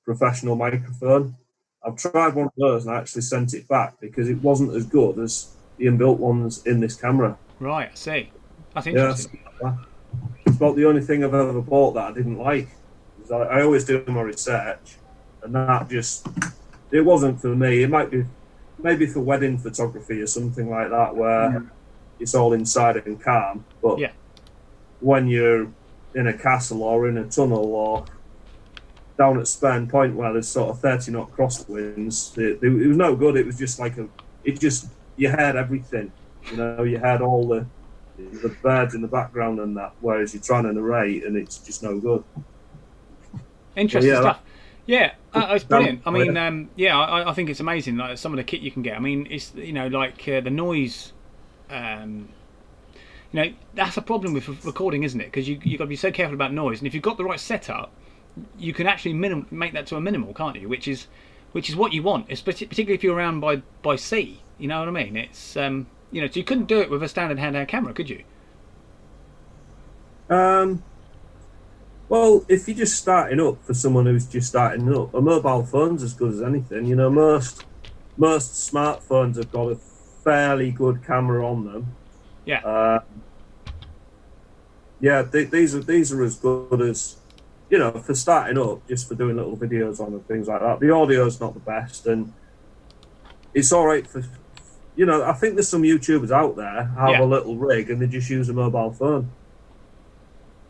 professional microphone. I've tried one of those and I actually sent it back because it wasn't as good as the inbuilt ones in this camera. Right, I see. That's interesting. Yeah, it's about the only thing I've ever bought that I didn't like. I always do my research, and that just, it wasn't for me. It might be maybe for wedding photography or something like that, where it's all inside and calm. But when you're in a castle or in a tunnel or down at Spurn Point where there's sort of 30 knot crosswinds, it was no good. It was just like you heard everything. You know, you had all the birds in the background and that, whereas you're trying to narrate and it's just no good. Interesting stuff. Yeah, it's brilliant. I mean, I think it's amazing. Like some of the kit you can get. I mean, it's like the noise. That's a problem with recording, isn't it? Because you've got to be so careful about noise, and if you've got the right setup, you can actually make that to a minimal, can't you? Which is what you want, particularly if you're around by sea. You know what I mean? It's so you couldn't do it with a standard handheld camera, could you? Well, if you're just starting up, for someone who's just starting up, a mobile phone's as good as anything. You know, most smartphones have got a fairly good camera on them. Yeah. These are as good as, for starting up, just for doing little videos on and things like that. The audio's not the best, and it's all right for, I think there's some YouTubers out there have a little rig and they just use a mobile phone.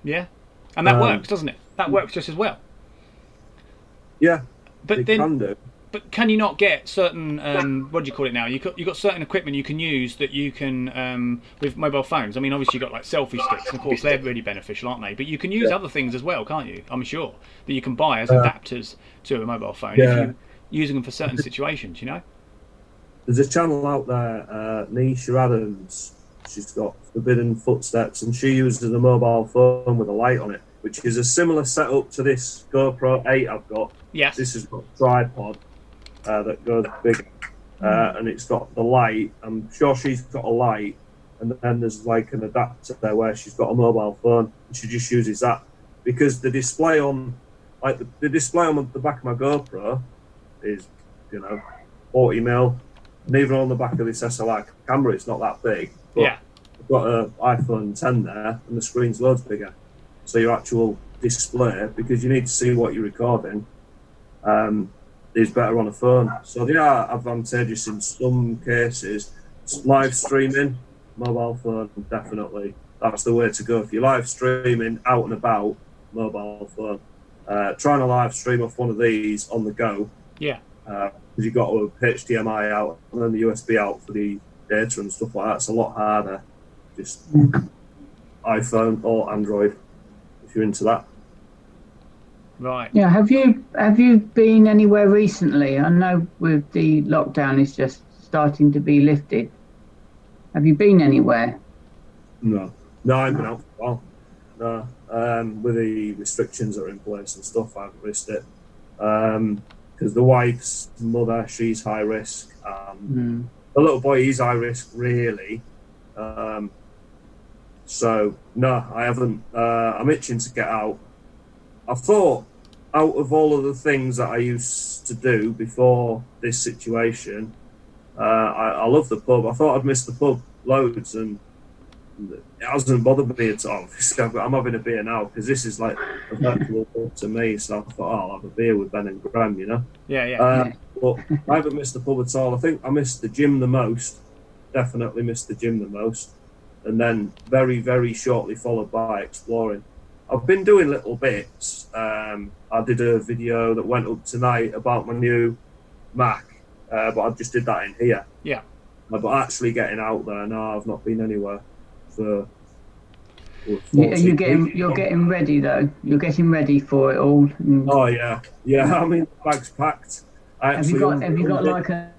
Yeah. And that works, doesn't it? That works just as well. Yeah, but can do. But can you not get certain what do you call it now? You got certain equipment you can use that you can with mobile phones. I mean, obviously you've got like selfie sticks, and of course they're really beneficial, aren't they? But you can use other things as well, can't you? I'm sure that you can buy as adapters to a mobile phone if you're using them for certain situations. There's a channel out there, Nisha Adams. She's got Forbidden Footsteps, and she uses a mobile phone with a light on it, which is a similar setup to this GoPro 8 I've got. Yes. This has got a tripod that goes bigger, and it's got the light. I'm sure she's got a light, and then there's like an adapter there where she's got a mobile phone, and she just uses that because the display on, the display on the back of my GoPro is, 40mm, and even on the back of this SLR camera, it's not that big. But I've got an iPhone 10 there, and the screen's loads bigger. So your actual display, because you need to see what you're recording, is better on a phone. So they are advantageous in some cases. Live streaming, mobile phone, definitely. That's the way to go. If you're live streaming out and about, mobile phone. Trying to live stream off one of these on the go. Yeah. Because you've got a HDMI out and then the USB out for the data and stuff like that. It's a lot harder. Just iPhone or Android if you're into that. Right. Yeah. Have you been anywhere recently? I know with the lockdown is just starting to be lifted. Have you been anywhere? No, I haven't been out for a while. No, with the restrictions that are in place and stuff, I haven't risked it. Because the wife's mother, she's high risk. The little boy, he's high risk, really. So, no, I haven't. I'm itching to get out. I thought, out of all of the things that I used to do before this situation, I love the pub. I thought I'd missed the pub loads, and it hasn't bothered me at all. I'm having a beer now, because this is like a virtual pub to me, so I thought, I'll have a beer with Ben and Grem, Yeah. But I haven't missed the pub at all. I think I missed the gym the most. Definitely missed the gym the most. And then very, very shortly followed by exploring. I've been doing little bits. I did a video that went up tonight about my new Mac, but I just did that in here. Yeah. But actually getting out there, no, I've not been anywhere. for. You're getting ready though. You're getting ready for it all. Oh yeah. I mean, the bag's packed. Have you got like a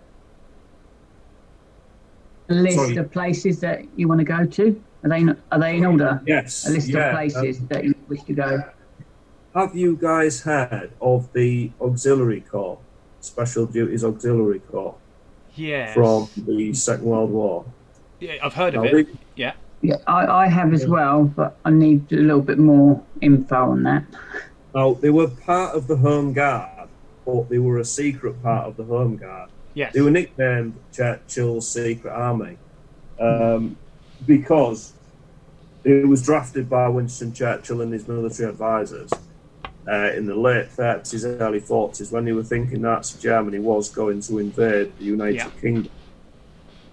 list of places that you want to go to? Are they in order? Yes. A list of places that you wish to go. Have you guys heard of the Auxiliary Corps, Special Duties Auxiliary Corps? Yes. From the Second World War. Yeah, I've heard of it. Yeah. Yeah, I have as well, but I need a little bit more info on that. Now, they were part of the Home Guard, but they were a secret part of the Home Guard. Yes. They were nicknamed Churchill's Secret Army because it was drafted by Winston Churchill and his military advisors in the late 30s, early 40s, when they were thinking Nazi Germany was going to invade the United Kingdom.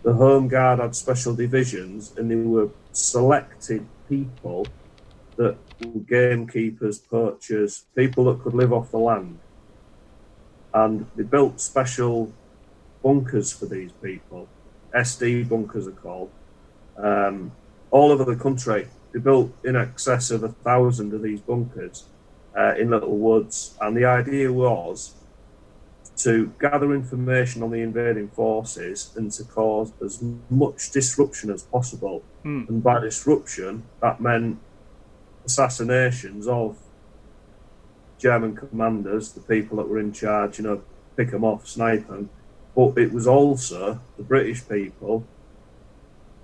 The Home Guard had special divisions, and they were selected people that were gamekeepers, poachers, people that could live off the land. And they built special bunkers for these people. SD bunkers are called. All over the country, they built in excess of 1,000 of these bunkers in little woods. And the idea was to gather information on the invading forces and to cause as much disruption as possible. And by disruption, that meant assassinations of German commanders, the people that were in charge, pick them off, snipe them. But it was also the British people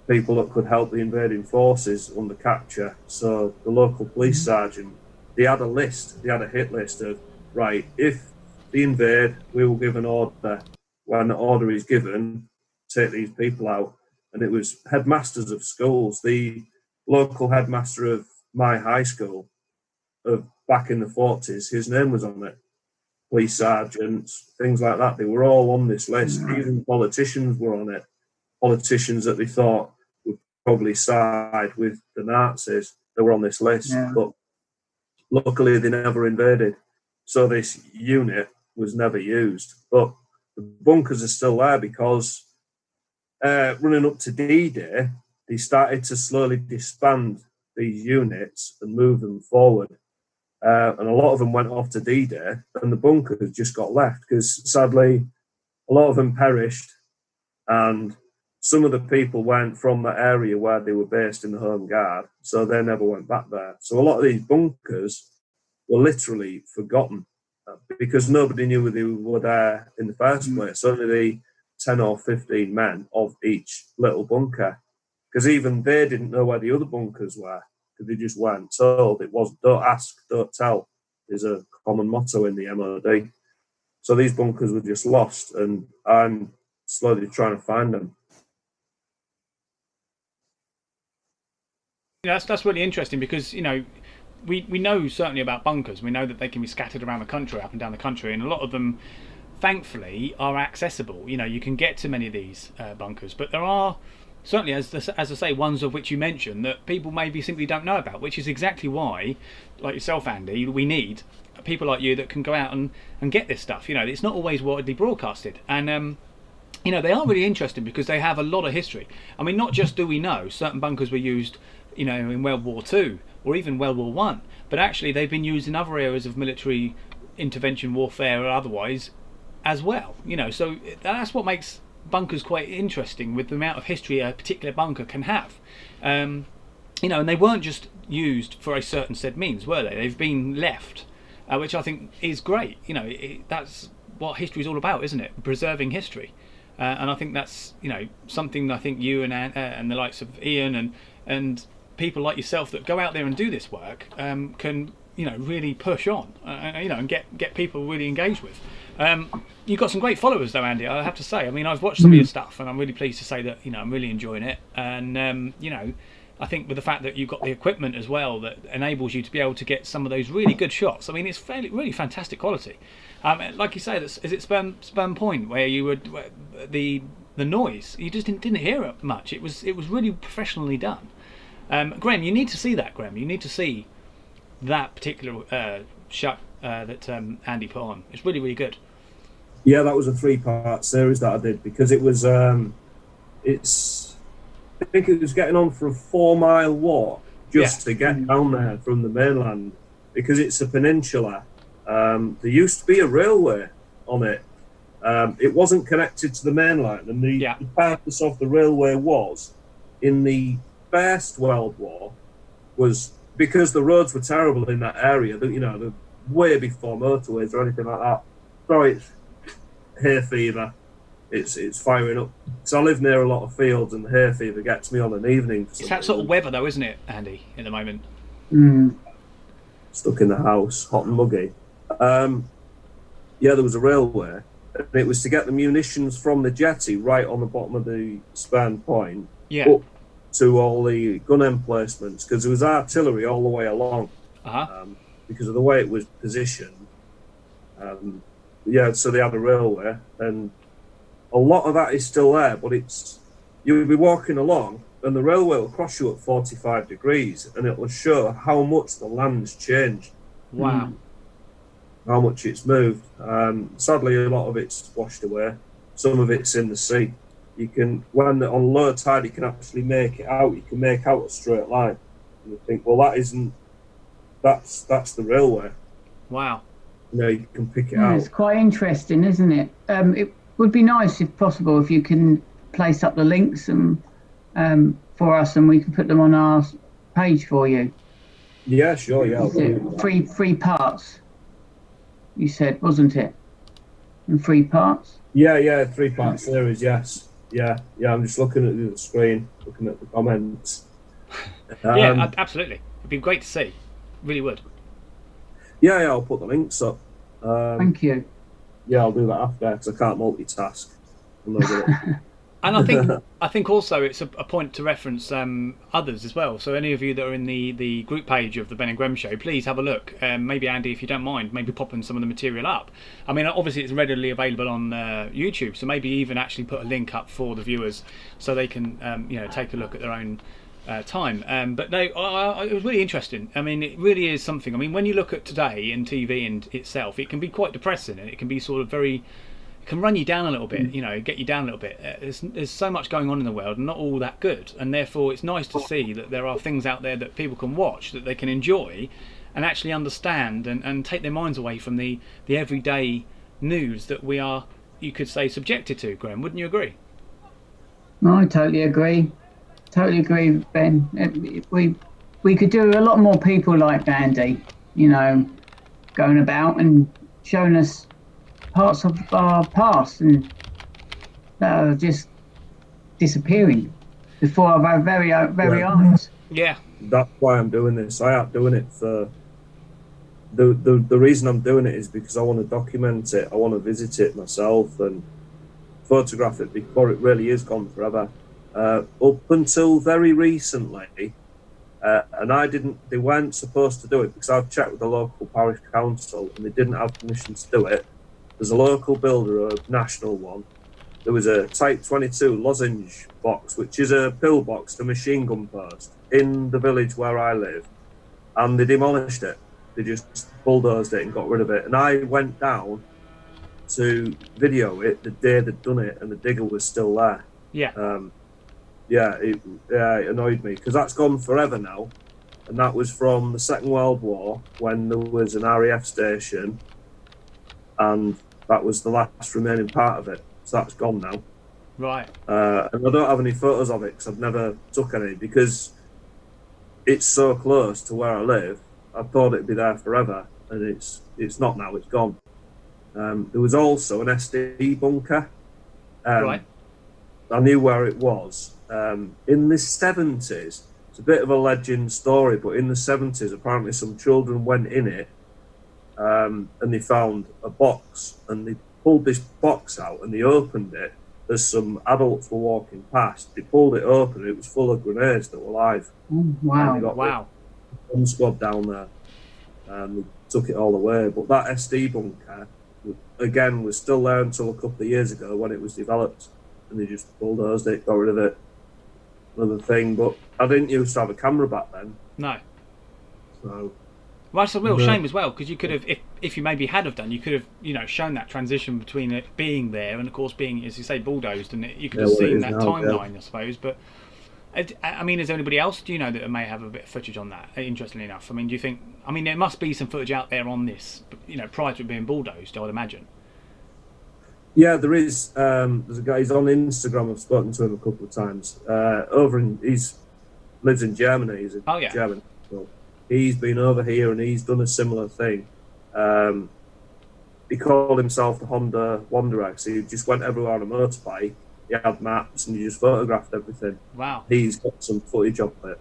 that could help the invading forces under capture. So the local police sergeant, they had a hit list of, right, if they invade, we will give an order. When the order is given, take these people out. And it was headmasters of schools. The local headmaster of my high school back in the 40s, his name was on it. Police sergeants, things like that. They were all on this list. Even politicians were on it. Politicians that they thought would probably side with the Nazis, they were on this list. Yeah. But luckily, they never invaded. So this unit was never used. But the bunkers are still there because running up to D-Day, they started to slowly disband these units and move them forward. And a lot of them went off to D-Day, and the bunkers just got left because, sadly, a lot of them perished, and some of the people went from the area where they were based in the Home Guard, so they never went back there. So a lot of these bunkers were literally forgotten because nobody knew they were there in the first place. Only the 10 or 15 men of each little bunker, because even they didn't know where the other bunkers were. Because they just weren't told. It was don't ask, don't tell is a common motto in the MOD. So these bunkers were just lost, and I'm slowly trying to find them. Yeah, that's really interesting because, we know certainly about bunkers. We know that they can be scattered around the country, up and down the country, and a lot of them, thankfully, are accessible. You can get to many of these bunkers, but there are certainly, as I say, ones of which you mentioned that people maybe simply don't know about, which is exactly why, like yourself, Andy, we need people like you that can go out and get this stuff. It's not always widely broadcasted, and they are really interesting because they have a lot of history. I mean, not just do we know certain bunkers were used, in World War II or even World War One, but actually they've been used in other areas of military intervention, warfare, or otherwise, as well. So that's what makes bunkers quite interesting, with the amount of history a particular bunker can have. And they weren't just used for a certain said means, were they? They've been left, which I think is great. That's what history is all about, isn't it? Preserving history. And I think that's something I think you and the likes of Ian and people like yourself that go out there and do this work can really push on and get people really engaged with. You've got some great followers though, Andy, I have to say. I mean, I've watched some of your stuff and I'm really pleased to say that I'm really enjoying it, and I think with the fact that you've got the equipment as well that enables you to be able to get some of those really good shots. I mean, it's really fantastic quality. Like you say, is it Sperm Point where you would the noise, you just didn't hear it much. It was really professionally done. Graham, you need to see that. Graham, you need to see that particular shot that Andy put on. It's really good. Yeah, that was a 3-part series that I did because it was I think it was getting on for a 4-mile walk just Yeah. to get down there from the mainland, because it's a peninsula. There used to be a railway on it. It wasn't connected to the mainland, and the purpose of the railway was, in the First World War, was because the roads were terrible in that area. You know, the way before motorways or anything like that. Sorry, it's hay fever. It's firing up. Because I live near a lot of fields, and the hay fever gets me on an evening. It's that sort of weather, though, isn't it, Andy? At the moment. Stuck in the house, hot and muggy. Yeah, there was a railway, and it was to get the munitions from the jetty right on the bottom of the span point up to all the gun emplacements, because there was artillery all the way along. Because of the way it was positioned. So they had a railway, and a lot of that is still there, but you'll be walking along, and the railway will cross you at 45 degrees, and it will show how much the land's changed. Wow. How much it's moved. Sadly, a lot of it's washed away. Some of it's in the sea. You can, when on low tide, you can actually make it out. You can make out a straight line. And you think, well, that's the railway. Wow. You know, you can pick it out. It's quite interesting, isn't it? It would be nice, if possible, if you can place up the links and for us, and we can put them on our page for you. Yeah, sure. Yeah, three parts. You said, wasn't it? In 3 parts. Yeah, 3-part series. Yes. Yeah. I'm just looking at the screen, looking at the comments. Yeah, absolutely. It'd be great to see. Really would. Yeah, I'll put the links up. Thank you. Yeah, I'll do that after, because I can't multitask. And I think also it's a point to reference others as well. So any of you that are in the group page of the Ben and Grem Show, please have a look. Maybe Andy, if you don't mind, maybe popping some of the material up. I mean, obviously it's readily available on YouTube, so maybe even actually put a link up for the viewers so they can take a look at their own time. But no, it was really interesting. I mean, it really is something. I mean, when you look at today in TV and itself, it can be quite depressing, and it can be sort of can run you down a little bit, get you down a little bit. There's so much going on in the world, and not all that good, and therefore it's nice to see that there are things out there that people can watch, that they can enjoy and actually understand, and take their minds away from the everyday news that we are, you could say, subjected to. Graham, wouldn't you agree? No, I totally agree, Ben. We could do a lot more people like Andy, going about and showing us parts of our past and that are just disappearing before our very eyes. Yeah, that's why I'm doing this. I am doing it for the reason I'm doing it is because I want to document it. I want to visit it myself and photograph it before it really is gone forever. Up until very recently, and they weren't supposed to do it, because I've checked with the local parish council and they didn't have permission to do it. There's a local builder, a national one. There was a Type 22 lozenge box, which is a pillbox to machine gun post in the village where I live, and they demolished it. They just bulldozed it and got rid of it. And I went down to video it the day they'd done it, and the digger was still there. Yeah. It annoyed me, because that's gone forever now, and that was from the Second World War, when there was an RAF station, and that was the last remaining part of it. So that's gone now. Right. And I don't have any photos of it, because I've never took any, because it's so close to where I live. I thought it'd be there forever, and it's not now. It's gone. There was also an SD bunker. Right. I knew where it was. In the 70s, it's a bit of a legend story, but in the 70s, apparently some children went in it, and they found a box, and they pulled this box out and they opened it as some adults were walking past. They pulled it open and it was full of grenades that were live. Wow. Wow. One squad down there, and they took it all away. But that SD bunker, again, was still there until a couple of years ago when it was developed, and they just bulldozed it, got rid of it. Another thing, but I didn't used to have a camera back then. No. So. Well, it's a real shame as well, because you could have, if you maybe had have done, you could have, shown that transition between it being there and, of course, being, as you say, bulldozed, and you could have seen that timeline, I suppose. But I mean, is there anybody else, do you know, that may have a bit of footage on that, interestingly enough? I mean, do you think, I mean, there must be some footage out there on this, prior to it being bulldozed, I would imagine. Yeah, there is. There's a guy, he's on Instagram, I've spoken to him a couple of times. He's lives in Germany, he's a German. So he's been over here and he's done a similar thing. He called himself the Honda Wanderer, so he just went everywhere on a motorbike. He had maps and he just photographed everything. Wow. He's got some footage of it,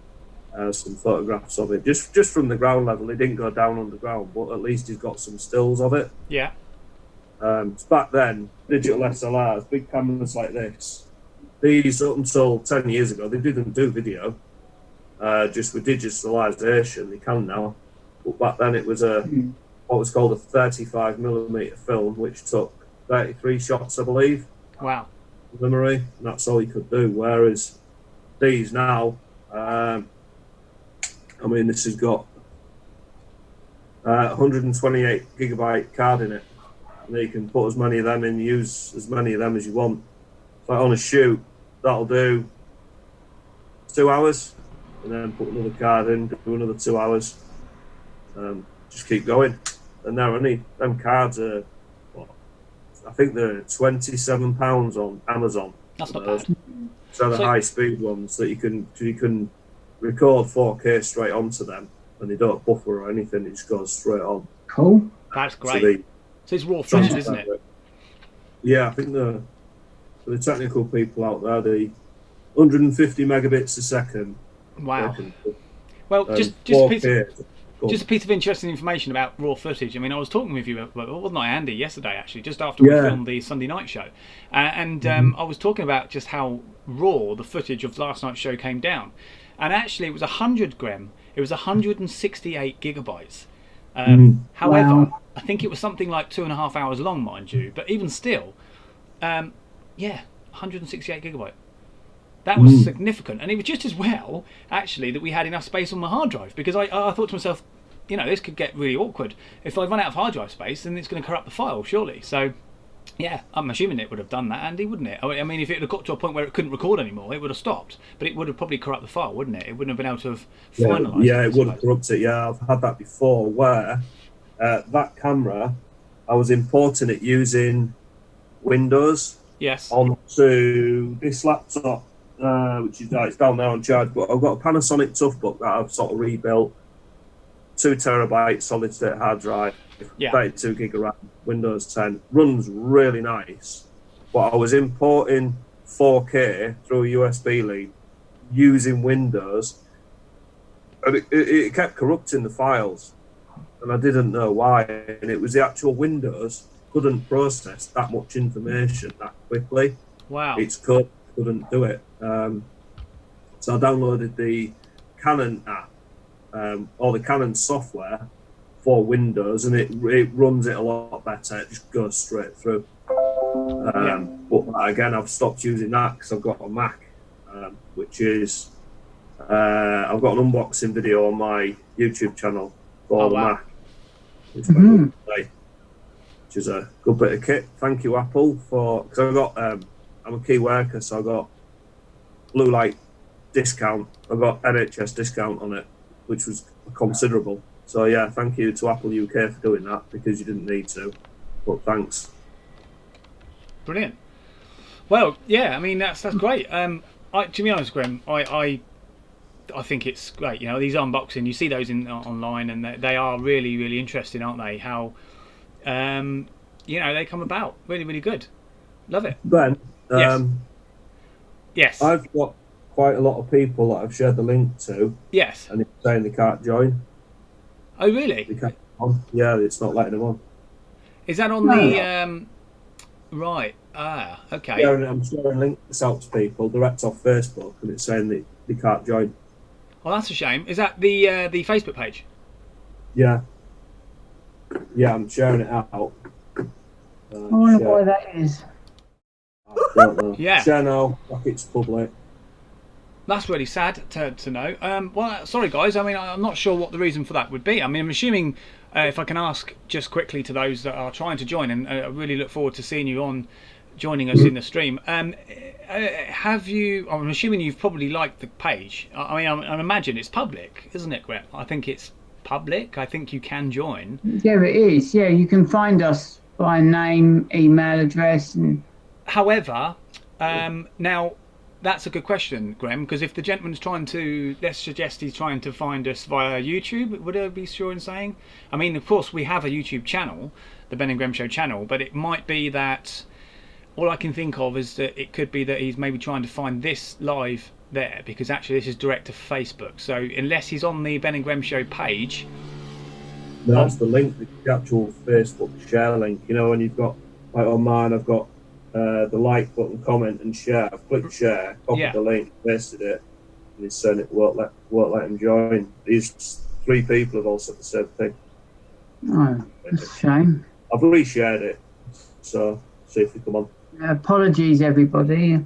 some photographs of it, just from the ground level. He didn't go down underground, but at least he's got some stills of it. Yeah. Back then, digital SLRs, big cameras like this, these up until 10 years ago, they didn't do video. Just with digitalization, they can now. But back then it was what was called a 35mm film, which took 33 shots, I believe. Wow. Memory, and that's all you could do. Whereas these now, I mean, this has got 128 gigabyte card in it, and you can put as many of them in, use as many of them as you want. So on a shoot, that'll do 2 hours, and then put another card in, do another 2 hours. Just keep going, and they're only, them cards are, I think they're £27 on Amazon. That's not bad. So the high speed ones that you can record 4K straight onto them, and they don't buffer or anything. It just goes straight on. Cool. That's great. So it's raw footage, isn't it? Yeah, I think for the technical people out there, the 150 megabits a second. Wow. Well, just a piece of interesting information about raw footage. I mean, I was talking with you, wasn't I, Andy, yesterday actually, just after we filmed the Sunday night show, and I was talking about just how raw the footage of last night's show came down, and actually it was 100 grem. It was 168 gigabytes. However, I think it was something like 2.5 hours long, mind you. But even still, 168 gigabyte. That was significant, and it was just as well, actually, that we had enough space on the hard drive, because I thought to myself, this could get really awkward. If I run out of hard drive space, then it's going to corrupt the file, surely. So, yeah, I'm assuming it would have done that, Andy, wouldn't it? I mean, if it had got to a point where it couldn't record anymore, it would have stopped, but it would have probably corrupted the file, wouldn't it? It wouldn't have been able to have finalised it. Yeah, it would have corrupted it. Yeah, I've had that before, where that camera, I was importing it using Windows onto this laptop. Which is it's down there on charge, but I've got a Panasonic Toughbook that I've sort of rebuilt, 2 terabyte solid state hard drive, 32 gig of RAM, Windows 10, runs really nice. But I was importing 4K through a USB lead using Windows, and it kept corrupting the files, and I didn't know why. And it was the actual Windows couldn't process that much information that quickly. Wow. Its code couldn't do it. So I downloaded the Canon app, or the Canon software for Windows, and it runs it a lot better. It just goes straight through. But again, I've stopped using that because I've got a Mac, which is I've got an unboxing video on my YouTube channel for the Mac, which is a good bit of kit. Thank you, Apple, because I've got I'm a key worker, so I got blue light discount. I got NHS discount on it, which was considerable. So yeah, thank you to Apple UK for doing that, because you didn't need to. But thanks. Brilliant. Well, yeah, I mean that's great. To be honest, Grem, I think it's great. These unboxing, you see those online, and they are really, really interesting, aren't they? How they come about. Really, really good. Love it. Ben. Yes. I've got quite a lot of people that I've shared the link to. Yes. And it's saying they can't join. Oh, really? They can't on. Yeah, it's not letting them on. Is that on the... Right. Okay. Yeah, I'm sharing links out to people direct off Facebook, and it's saying that they can't join. Well, that's a shame. Is that the Facebook page? Yeah. Yeah, I'm sharing it out. I wonder why that is. I don't know. Yeah. Share now, like it's public. That's really sad to know. Well, sorry guys. I mean, I'm not sure what the reason for that would be. I mean, I'm assuming, if I can ask just quickly to those that are trying to join, and I really look forward to seeing you on joining us in the stream. Have you? I'm assuming you've probably liked the page. I mean, I imagine it's public, isn't it, Greg? I think it's public. I think you can join. Yeah, it is. Yeah, you can find us by name, email address, and. However, now that's a good question, Graham, because if the gentleman's trying to, let's suggest he's trying to find us via YouTube, would I be sure in saying? I mean, of course, we have a YouTube channel, the Ben and Grem Show channel, but it might be that all I can think of is that it could be that he's maybe trying to find this live there, because actually this is direct to Facebook. So unless he's on the Ben and Grem Show page. That's the link, the actual Facebook share link. You know, when you've got, like on mine, I've got the like button, comment and share. I've clicked share, copied the link, pasted it, and he's saying it won't let him join. These 3 people have all said the same thing. Oh, that's a shame. I've reshared it, so see if they come on. Apologies, everybody.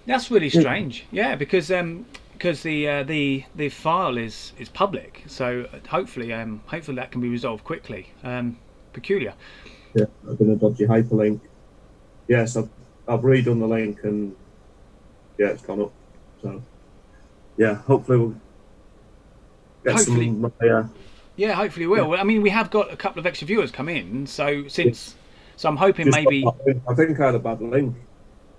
That's really strange. Yeah, because the file is public, so hopefully that can be resolved quickly. Peculiar. Yeah, I've been a dodgy hyperlink. Yes, I've redone the link and it's gone up. So yeah, hopefully we'll get some. Yeah, hopefully we will. I mean, we have got a couple of extra viewers come in, so I'm hoping maybe. I think I had a bad link.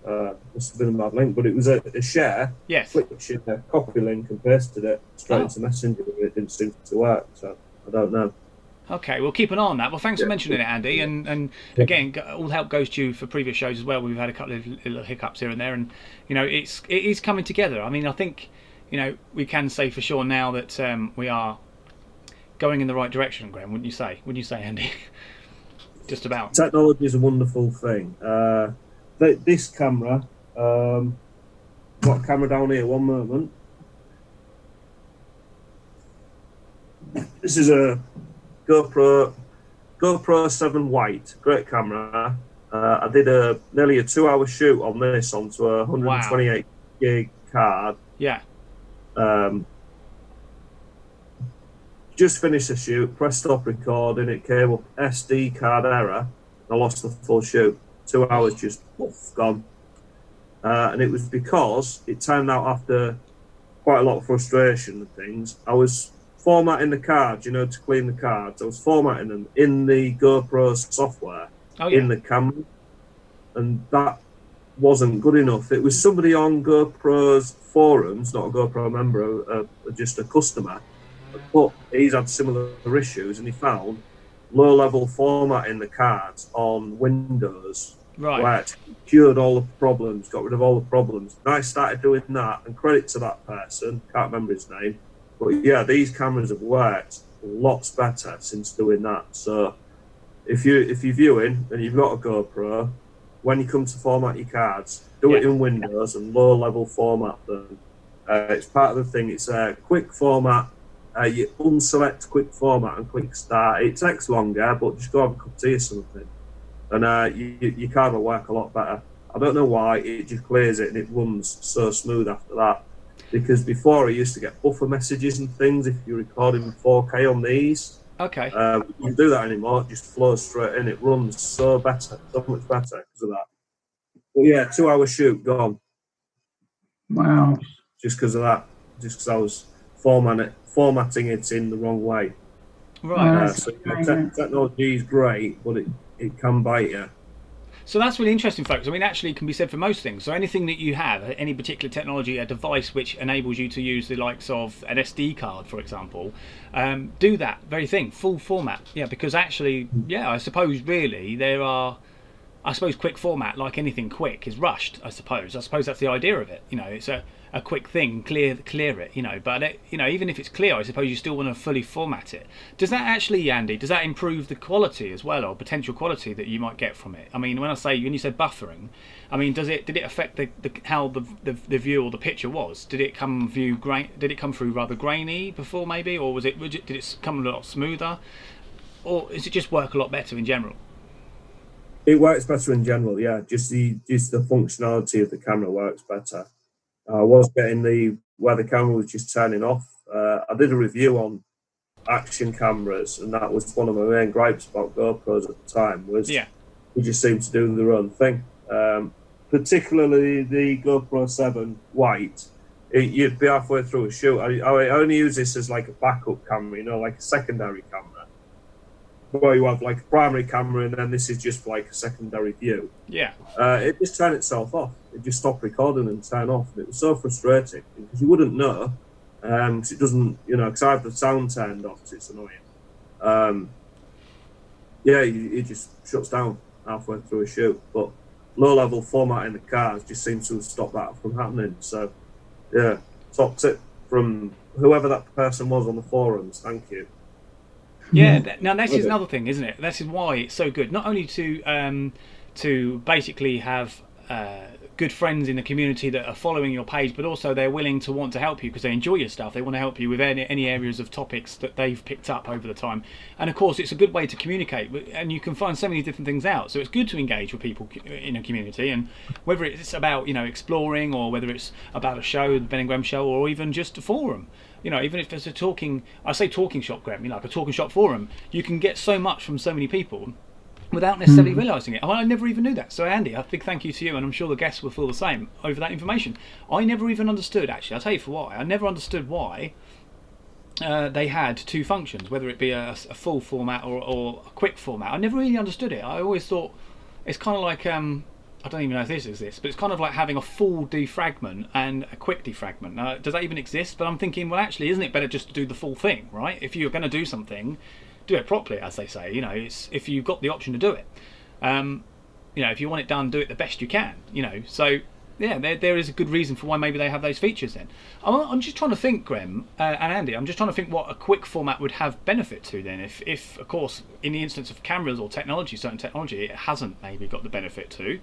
Must have been a bad link, but it was a share. Yes. Clicked share, copy link and pasted it straight into Messenger. It didn't seem to work, so I don't know. Okay, we'll keep an eye on that. Well, thanks for mentioning it, Andy. And again, all help goes to you for previous shows as well. We've had a couple of little hiccups here and there, and you know, it is coming together. I mean, I think, you know, we can say for sure now that we are going in the right direction, Graham. Wouldn't you say? Wouldn't you say, Andy? Just about. Technology is a wonderful thing. This camera, got a camera down here. One moment. This is a GoPro 7 White, great camera. I did nearly a 2-hour shoot on this onto a 128 gig card. Yeah. Just finished the shoot, pressed stop recording, it came up SD card error. I lost the full shoot. 2 hours just gone. And it was because it turned out after quite a lot of frustration and things, I was formatting the cards, you know, to clean the cards. I was formatting them in the GoPro software, in the camera, and that wasn't good enough. It was somebody on GoPro's forums, not a GoPro member, just a customer, but he's had similar issues, and he found low-level formatting the cards on Windows, where it cured all the problems, got rid of all the problems. And I started doing that, and credit to that person, can't remember his name, but yeah, these cameras have worked lots better since doing that. So if you're viewing and you've got a GoPro, when you come to format your cards, do it in Windows and low-level format them. It's part of the thing. It's a quick format. You unselect quick format and click start. It takes longer, but just go have a cup of tea or something, and your card will work a lot better. I don't know why, it just clears it and it runs so smooth after that. Because before I used to get buffer messages and things if you're recording 4K on these. Okay. You don't do that anymore. It just flows straight in. It runs so much better because of that. But yeah, 2-hour shoot gone. Wow. Just because of that. Just because I was formatting it in the wrong way. Right. So technology is great, but it can bite you. So that's really interesting, folks. I mean, actually, it can be said for most things. So anything that you have, any particular technology, a device which enables you to use the likes of an SD card, for example, do that very thing, full format. Yeah, because actually, I suppose really there are, quick format, like anything quick, is rushed. I suppose that's the idea of it. You know, it's a quick thing, clear it. You know, but even if it's clear, I suppose you still want to fully format it. Does that actually, Andy? Does that improve the quality as well, or potential quality that you might get from it? I mean, when you said buffering, I mean, did it affect how the view or the picture was? Did it come through rather grainy before maybe, or did it come a lot smoother, or does it just work a lot better in general? It works better in general, yeah. Just the functionality of the camera works better. I was getting where the camera was just turning off. I did a review on action cameras, and that was one of my main gripes about GoPros at the time. Was they just seem to do their own thing. Particularly the GoPro 7 White, you'd be halfway through a shoot. I only use this as like a backup camera, you know, like a secondary camera, where you have like a primary camera and then this is just like a secondary view. Yeah. It just turned itself off. It just stopped recording and turned off. And it was so frustrating because you wouldn't know, because it doesn't, you know, because I have the sound turned off, so it's annoying. Yeah, it just shuts down halfway through a shoot. But low-level format in the cars just seems to have stopped that from happening. So, yeah, top tip from whoever that person was on the forums. Thank you. Yeah, now this is another thing, isn't it? This is why it's so good. Not only to basically have good friends in the community that are following your page, but also they're willing to want to help you because they enjoy your stuff. They want to help you with any areas of topics that they've picked up over the time. And of course, it's a good way to communicate, and you can find so many different things out. So it's good to engage with people in a community, and whether it's about, you know, exploring, or whether it's about a show, the Ben&Grem Show, or even just a forum. You know, even if there's a talking shop, Graham, you know, like a talking shop forum, you can get so much from so many people without necessarily realising it. I never even knew that. So Andy, a big thank you to you, and I'm sure the guests will feel the same over that information. I never even understood, actually. I'll tell you for why. I never understood why they had two functions, whether it be a full format or a quick format. I never really understood it. I always thought it's kind of like, I don't even know if this exists, but it's kind of like having a full defragment and a quick defragment. Does that even exist? But I'm thinking, well, actually, isn't it better just to do the full thing, right? If you're going to do something, do it properly, as they say. You know, it's if you've got the option to do it. You know, if you want it done, do it the best you can. You know, so yeah, there is a good reason for why maybe they have those features. Then I'm just trying to think, Graham and Andy. I'm just trying to think what a quick format would have benefit to. Then, if of course, in the instance of cameras or technology, certain technology, it hasn't maybe got the benefit to.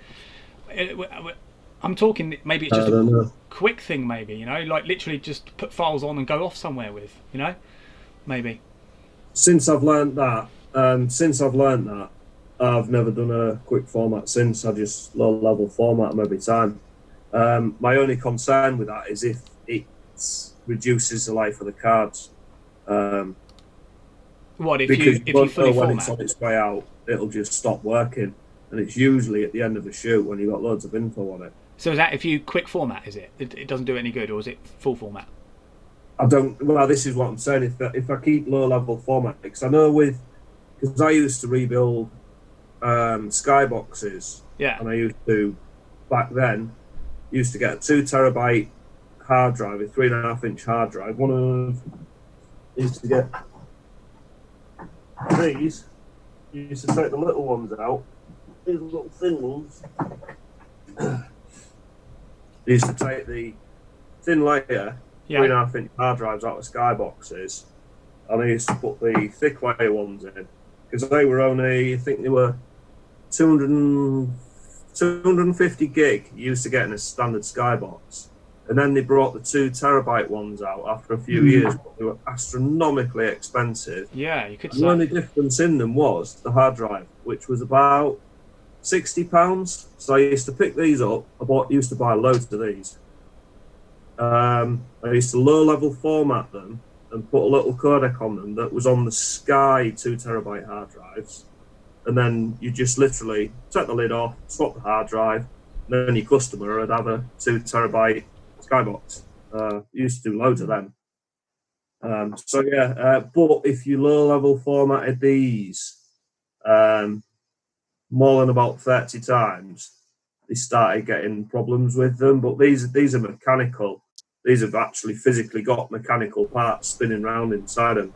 I'm talking maybe it's just a quick thing, maybe, you know, like literally just put files on and go off somewhere with, you know, maybe. Since I've learned that, I've never done a quick format since. I just low-level format them every time. My only concern with that is if it reduces the life of the cards. What if you fully when format? it's on its way out, it'll just stop working, and it's usually at the end of the shoot when you've got loads of info on it. So is that if you quick format? Is it doesn't do any good, or is it full format? I don't. Well, this is what I'm saying. If I keep low-level format, because I know because I used to rebuild skyboxes. Yeah. And I used to, back then, used to get a 2 terabyte hard drive, a 3.5-inch hard drive. Used to get these. You used to take the little ones out. These little thin ones. You used to take the thin layer, 3.5-inch hard drives out of skyboxes, and I used to put the thick layer ones in because they were only, I think they were 250 gig. You used to get in a standard skybox, and then they brought the 2 terabyte ones out after a few years, but they were astronomically expensive. Yeah, you could say. The only difference in them was the hard drive, which was about £60. So I used to pick these up. Used to buy loads of these. I used to low-level format them and put a little codec on them that was on the Sky 2 terabyte hard drives. And then you just literally take the lid off, swap the hard drive, and then your customer would have a 2 terabyte Skybox. Used to do loads of them. But if you low-level formatted these more than about 30 times, they started getting problems with them. But these are mechanical. These have actually physically got mechanical parts spinning around inside them,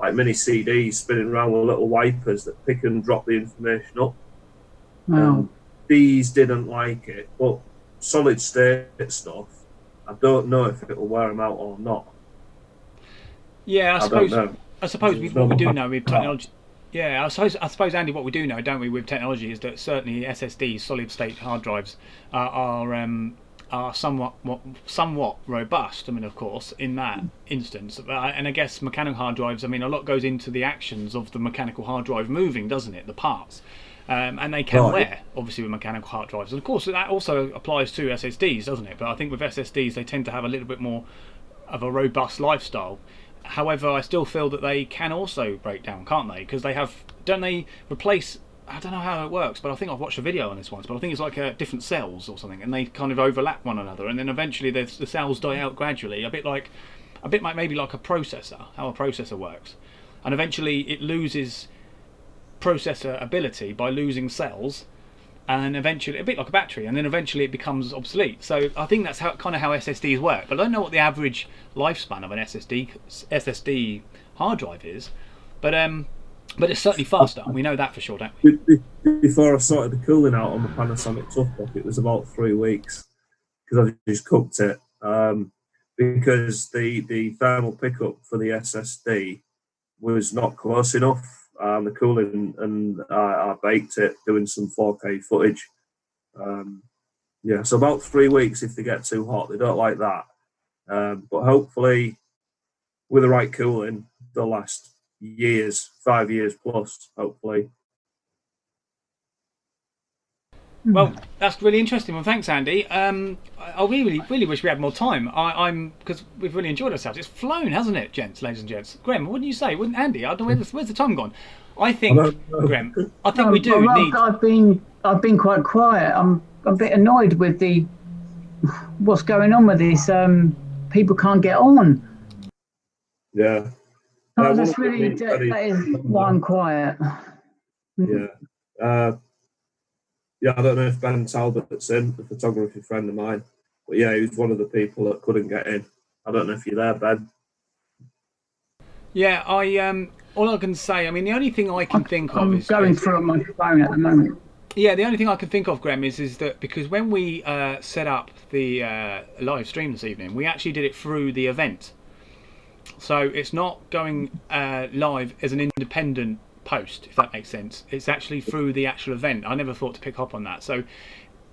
like mini CDs spinning around with little wipers that pick and drop the information up. Wow. These didn't like it, but solid state stuff, I don't know if it'll wear them out or not. Yeah, I suppose what we do know with technology. Yeah, I suppose, Andy, what we do know, don't we, with technology, is that certainly SSDs, solid state hard drives, are somewhat robust. I mean, of course, in that instance, and I guess mechanical hard drives. I mean, a lot goes into the actions of the mechanical hard drive moving, doesn't it? The parts, and they can wear, obviously, with mechanical hard drives. And of course, that also applies to SSDs, doesn't it? But I think with SSDs, they tend to have a little bit more of a robust lifestyle. However, I still feel that they can also break down, can't they? Because don't they replace I don't know how it works, but I think I've watched a video on this once. But I think it's like different cells or something, and they kind of overlap one another, and then eventually the cells die out gradually, a bit like maybe like a processor, how a processor works, and eventually it loses processor ability by losing cells, and eventually a bit like a battery, and then eventually it becomes obsolete. So I think that's how SSDs work. But I don't know what the average lifespan of an SSD hard drive is, but it's certainly faster. We know that for sure, don't we? Before I sorted the cooling out on the Panasonic Toughbook, it was about 3 weeks because I just cooked it. Because the thermal pickup for the SSD was not close enough. The cooling, and I baked it doing some 4K footage. So about 3 weeks if they get too hot. They don't like that. But hopefully, with the right cooling, they'll last years, 5 years plus, hopefully. Well, that's really interesting. Well, thanks, Andy. I really wish we had more time. I'm because we've really enjoyed ourselves. It's flown, hasn't it, ladies and gents? Grem, what do you say? Wouldn't Andy? I don't know where's the time gone. I think, Grem, I think we do need. I've been quite quiet. I'm a bit annoyed with what's going on with this. People can't get on. Yeah. That is why I'm quiet. Yeah. Yeah, I don't know if Ben Talbot's in, the photography friend of mine, but yeah, he was one of the people that couldn't get in. I don't know if you're there, Ben. Yeah, all I can say, I mean, the only thing I can think of is going through on my phone at the moment. Yeah, the only thing I can think of, Grem, is that because when we set up the live stream this evening, we actually did it through the event, so it's not going live as an independent post, if that makes sense. It's actually through the actual event. I never thought to pick up on that. So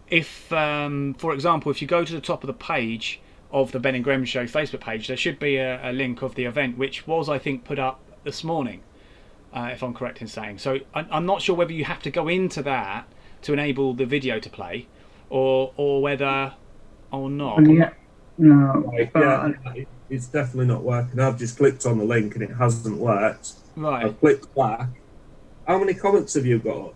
if for example, if you go to the top of the page of the Ben and Grem Show Facebook page, there should be a link of the event, which was, I think, put up this morning, if I'm correct in saying. So I'm not sure whether you have to go into that to enable the video to play, or whether or not. Yeah. No. Yeah, it's definitely not working. I've just clicked on the link and it hasn't worked. Right. I've clicked back. How many comments have you got?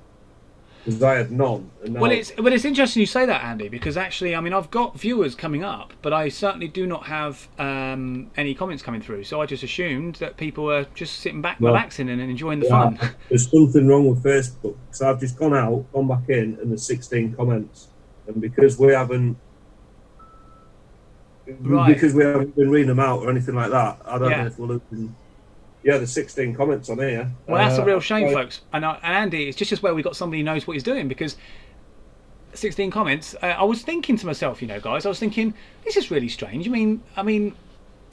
Because I had none. And now... Well, it's interesting you say that, Andy, because actually, I mean, I've got viewers coming up, but I certainly do not have any comments coming through. So I just assumed that people were just sitting back, relaxing, and enjoying the fun. There's something wrong with Facebook. So I've just gone out, gone back in, and there's 16 comments. And because we haven't been reading them out or anything like that, I don't know if we're losing. Yeah, there's 16 comments on here. Well, that's a real shame, folks. And Andy, it's just where we got somebody who knows what he's doing, because 16 comments. I was thinking to myself, guys, I was thinking, this is really strange. I mean,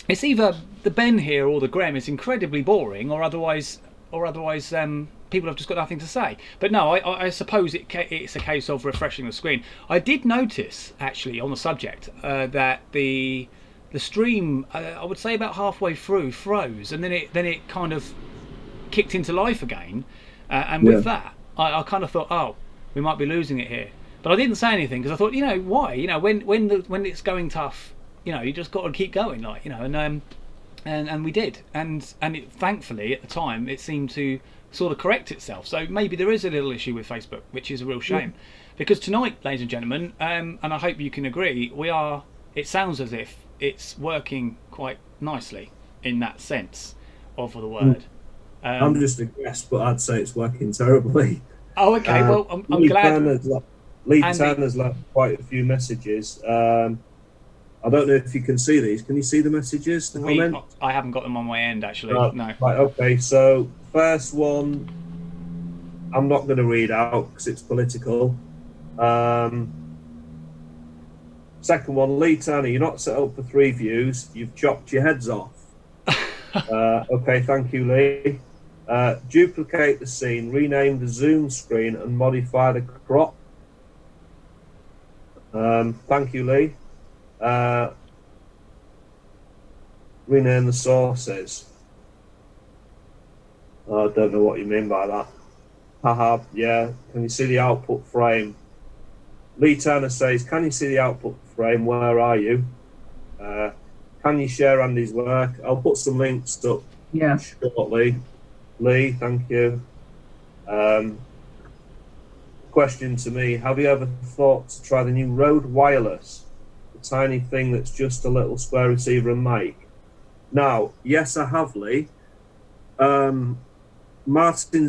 it's either the Ben here or the Grem is incredibly boring, or otherwise, people have just got nothing to say. But no, I suppose it's a case of refreshing the screen. I did notice, actually, on the subject, that the stream, I would say about halfway through, froze, and then it kind of kicked into life again. And with that, I kind of thought, oh, we might be losing it here. But I didn't say anything because I thought, why? When it's going tough, you just got to keep going, and we did, and thankfully at the time it seemed to sort of correct itself. So maybe there is a little issue with Facebook, which is a real shame, because tonight, ladies and gentlemen, and I hope you can agree, it sounds as if it's working quite nicely in that sense of the word. I'm just a guest, but I'd say it's working terribly. Oh, okay. Well, I'm glad. Lee Turner's left quite a few messages. I don't know if you can see these. Can you see the messages? I haven't got them on my end, actually. No. Right, okay. So first one, I'm not going to read out because it's political. Second one, Lee Turner, you're not set up for 3 views. You've chopped your heads off. Okay, thank you, Lee. Duplicate the scene, rename the zoom screen, and modify the crop. Thank you, Lee. Rename the sources. I don't know what you mean by that. Haha, yeah. Can you see the output frame? Lee Turner says, can you see the output frame? Where are you? Can you share Andy's work? I'll put some links up shortly. Lee, thank you. question to me: have you ever thought to try the new Rode Wireless, the tiny thing that's just a little square receiver and mic? Now, yes, I have, Lee. Martin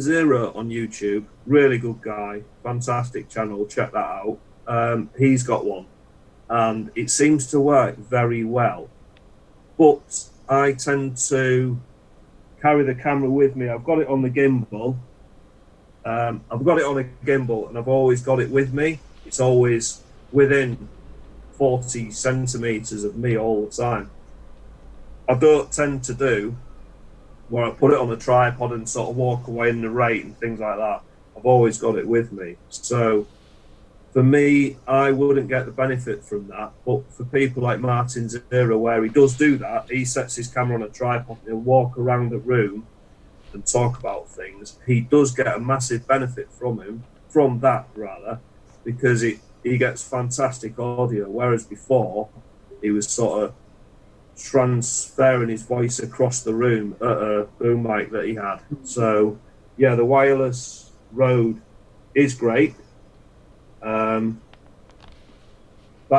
Zero on YouTube, really good guy, fantastic channel. Check that out. He's got one, and it seems to work very well. But I tend to carry the camera with me. I've got it on the gimbal. And I've always got it with me. It's always within 40 centimeters of me all the time. I don't tend to do where I put it on a tripod and sort of walk away in the rain and things like that. I've always got it with me. So for me, I wouldn't get the benefit from that. But for people like Martin Zero, where he does do that, he sets his camera on a tripod and he'll walk around the room and talk about things. He does get a massive benefit from that, because he gets fantastic audio, whereas before he was sort of transferring his voice across the room at a boom mic that he had. So yeah, the wireless Rode is great. Back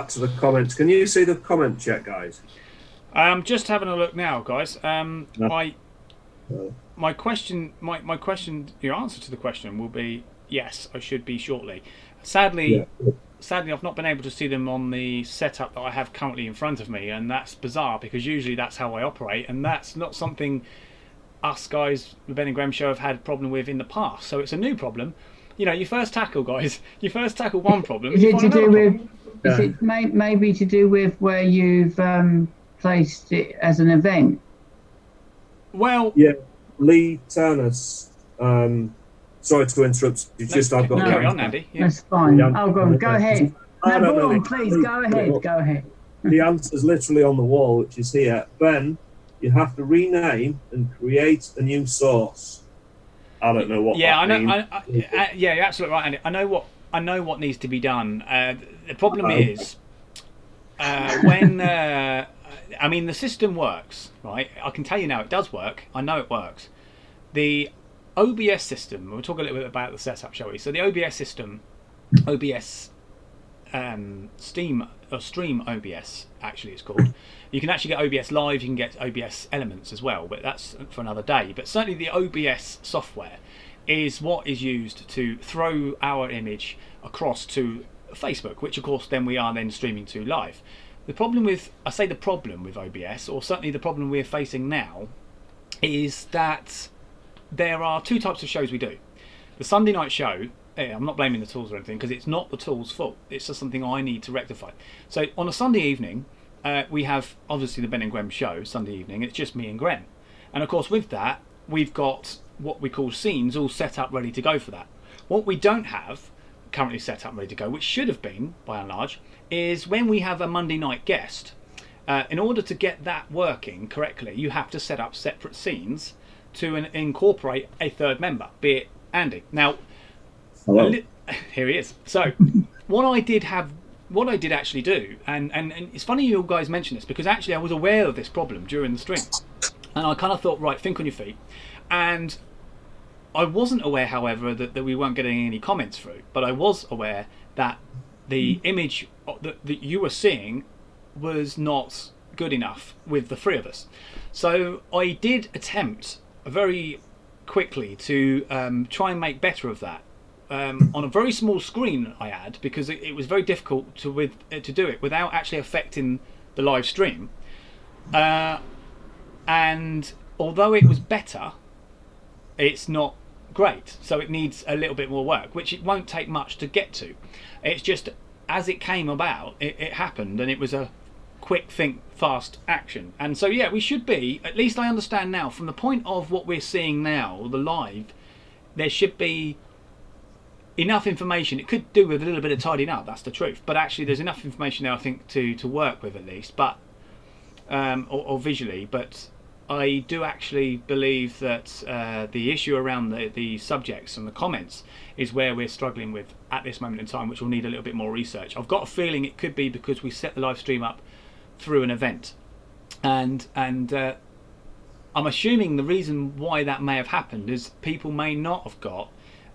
to the comments. Can you see the comment chat, guys? Just having a look now, guys. No. My question, your answer to the question will be yes, I should be shortly. Sadly, I've not been able to see them on the setup that I have currently in front of me, and that's bizarre because usually that's how I operate, and that's not something us guys, the Ben and Grem Show, have had a problem with in the past. So it's a new problem. You know, you first tackle one problem. Is it to do with? Yeah. Is it maybe to do with where you've placed it as an event? Well, yeah. Lee Turnus, sorry to interrupt. I've got carry on, Andy. Yeah. That's fine. Oh, go ahead. No, please go ahead. Go ahead. The answer's literally on the wall, which is here. Ben, you have to rename and create a new source. I don't know what. Yeah, that means. Yeah, you're absolutely right, Andy. I know what needs to be done. The problem is when. I mean, the system works, right? I can tell you now, it does work. I know it works. The OBS system, we'll talk a little bit about the setup, shall we? So the OBS system, Stream OBS, actually it's called. You can actually get OBS Live, you can get OBS Elements as well, but that's for another day. But certainly the OBS software is what is used to throw our image across to Facebook, which of course then we are then streaming to live. The problem with OBS, or certainly the problem we're facing now, is that there are two types of shows we do. The Sunday night show, I'm not blaming the tools or anything, because it's not the tool's fault. It's just something I need to rectify. So on a Sunday evening, we have obviously the Ben and Grem Show, Sunday evening. It's just me and Grem. And of course with that, we've got what we call scenes all set up ready to go for that. What we don't have currently set up ready to go, which should have been by and large, is when we have a Monday night guest. In order to get that working correctly, you have to set up separate scenes to incorporate a third member, be it Andy. Now, here he is. So, what I did actually do, and it's funny you guys mention this, because actually I was aware of this problem during the stream, and I kind of thought, right, think on your feet, and I wasn't aware, however, that we weren't getting any comments through, but I was aware that the image that you were seeing was not good enough with the three of us. So I did attempt very quickly to try and make better of that on a very small screen I had, because it was very difficult to do it without actually affecting the live stream. And although it was better, it's not great, so it needs a little bit more work, which it won't take much to get to. It's just as it came about, it happened, and it was a quick think fast action. And so yeah, we should be, at least I understand now, from the point of what we're seeing now, the live, there should be enough information. It could do with a little bit of tidying up, that's the truth, but actually there's enough information there, I think, to work with at least, but or visually. But I do actually believe that the issue around the subjects and the comments is where we're struggling with at this moment in time, which will need a little bit more research. I've got a feeling it could be because we set the live stream up through an event, and I'm assuming the reason why that may have happened is people may not have got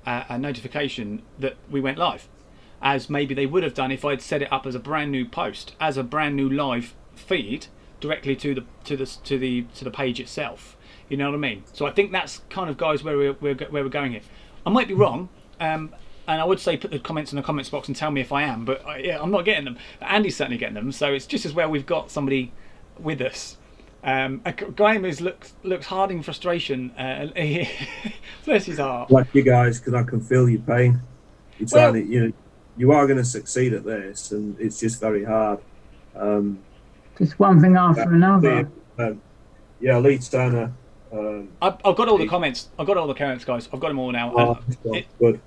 a notification that we went live, as maybe they would have done if I'd set it up as a brand new post, as a brand new live feed directly to the page itself. You know what I mean? So I think that's kind of, guys, where we're going here. I might be wrong, and I would say put the comments in the comments box and tell me if I am, but I'm not getting them. Andy's certainly getting them, so it's just as well we've got somebody with us. Graham looks hard in frustration. Bless his heart. Like you guys, because I can feel your pain. You're trying to, you are going to succeed at this, and it's just very hard. Just one thing after another. Lee Turner. I've got all the comments. I've got all the comments, guys. I've got them all now. Good.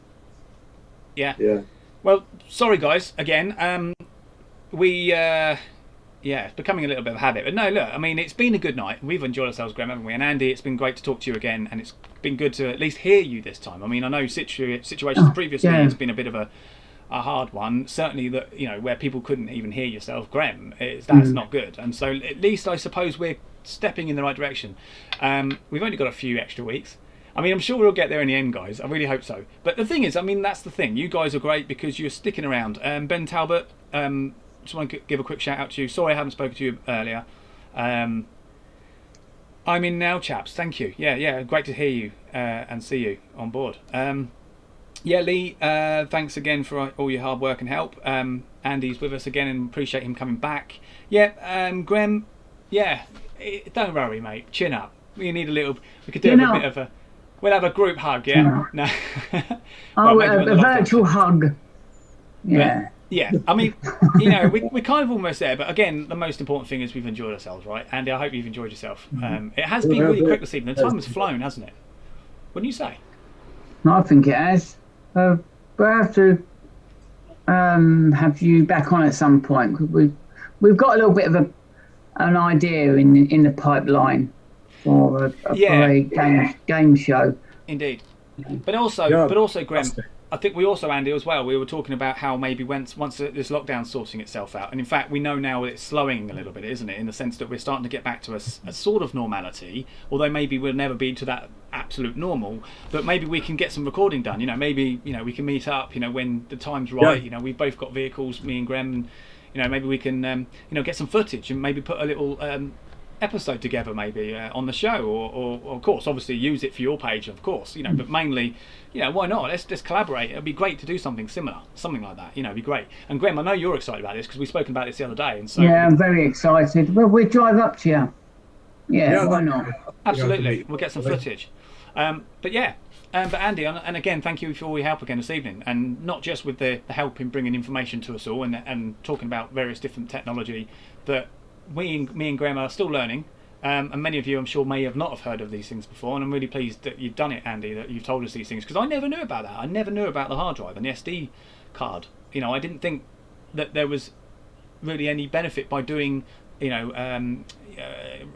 Yeah. Well, sorry, guys. Again, it's becoming a little bit of a habit. But no, look, I mean, it's been a good night. We've enjoyed ourselves, Graham, haven't we? And Andy, it's been great to talk to you again, and it's been good to at least hear you this time. I mean, I know situations previously it's been a bit of a hard one. Certainly, that where people couldn't even hear yourself, Graham, that's not good. And so, at least I suppose we're stepping in the right direction. We've only got a few extra weeks. I mean, I'm sure we'll get there in the end, guys. I really hope so. But the thing is, I mean, that's the thing. You guys are great because you're sticking around. Ben Talbot, just want to give a quick shout out to you. Sorry I haven't spoken to you earlier. I'm in now, chaps. Thank you. Yeah. Great to hear you and see you on board. Lee, thanks again for all your hard work and help. Andy's with us again and appreciate him coming back. Graham, don't worry, mate. Chin up. We need a little... We could do a bit of a... We'll have a group hug, yeah? No. A virtual hug. Yeah. I mean, we're kind of almost there, but again, the most important thing is we've enjoyed ourselves, right? Andy, I hope you've enjoyed yourself. It has been really quick this evening. The time has flown, hasn't it? Wouldn't you say? I think it has. But I have to have you back on at some point. We've got a little bit of an idea in the pipeline for a game show. Indeed. But also, Graham, I think we also, Andy, as well, we were talking about how maybe once this lockdown's sorting itself out, and in fact we know now it's slowing a little bit, isn't it, in the sense that we're starting to get back to a sort of normality, although maybe we'll never be to that absolute normal, but maybe we can get some recording done, maybe we can meet up, when the time's right, we've both got vehicles, me and Graham, and maybe we can get some footage and maybe put a little episode together maybe on the show, or of course obviously use it for your page, of course, but mainly why not, let's just collaborate. It'd be great to do something similar, something like that, it'd be great. And Graham, I know you're excited about this because we've spoken about this the other day, and so I'm very excited. Well, we'll drive up to you. Why not? Absolutely, we'll get some footage. But Andy, and again, thank you for all your help again this evening, and not just with the help in bringing information to us all and talking about various different technology that me and Graham are still learning, and many of you I'm sure may have not have heard of these things before, and I'm really pleased that you've done it, Andy, that you've told us these things, because I never knew about that. I never knew about the hard drive and the SD card. I didn't think that there was really any benefit by doing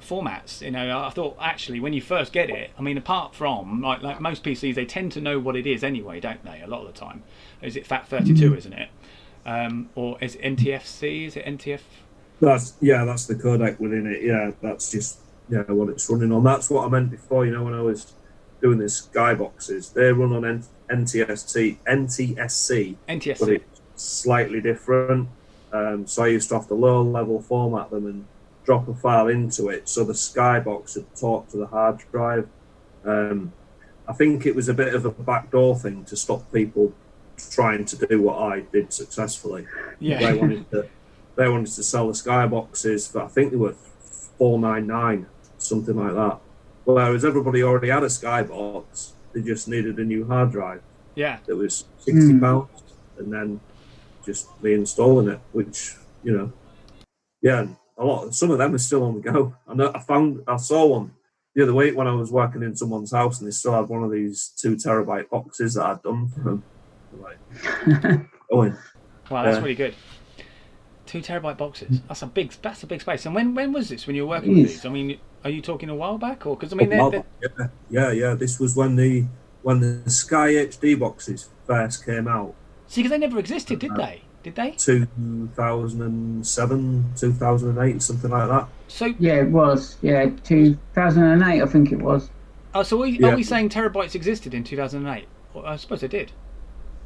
formats. I thought actually when you first get it, I mean, apart from like most PCs, they tend to know what it is anyway, don't they, a lot of the time. Is it FAT32, isn't it? Or is it NTFC? Is it NTF? That's the codec within it. Yeah, that's just what it's running on. That's what I meant before. When I was doing the skyboxes, they run on NTSC, but it's slightly different. So I used to have to low level format them and drop a file into it, so the skybox would talk to the hard drive. I think it was a bit of a backdoor thing to stop people trying to do what I did successfully. They wanted to sell the skyboxes, but I think they were $499, something like that. Whereas everybody already had a skybox, they just needed a new hard drive. Yeah, that was £60, and then just reinstalling it, which some of them are still on the go. I saw one the other week when I was working in someone's house, and they still had one of these 2 terabyte boxes that I'd done for them. Wow, that's really good. 2 terabyte boxes. That's a big space. And when was this? When you were working with these? I mean, are you talking a while back, or because I mean, yeah. This was when the Sky HD boxes first came out. See, because they never existed, did they? Did they? 2007, 2008, something like that. So it was. 2008, I think it was. Oh, so are we saying terabytes existed in 2008? Well, I suppose they did.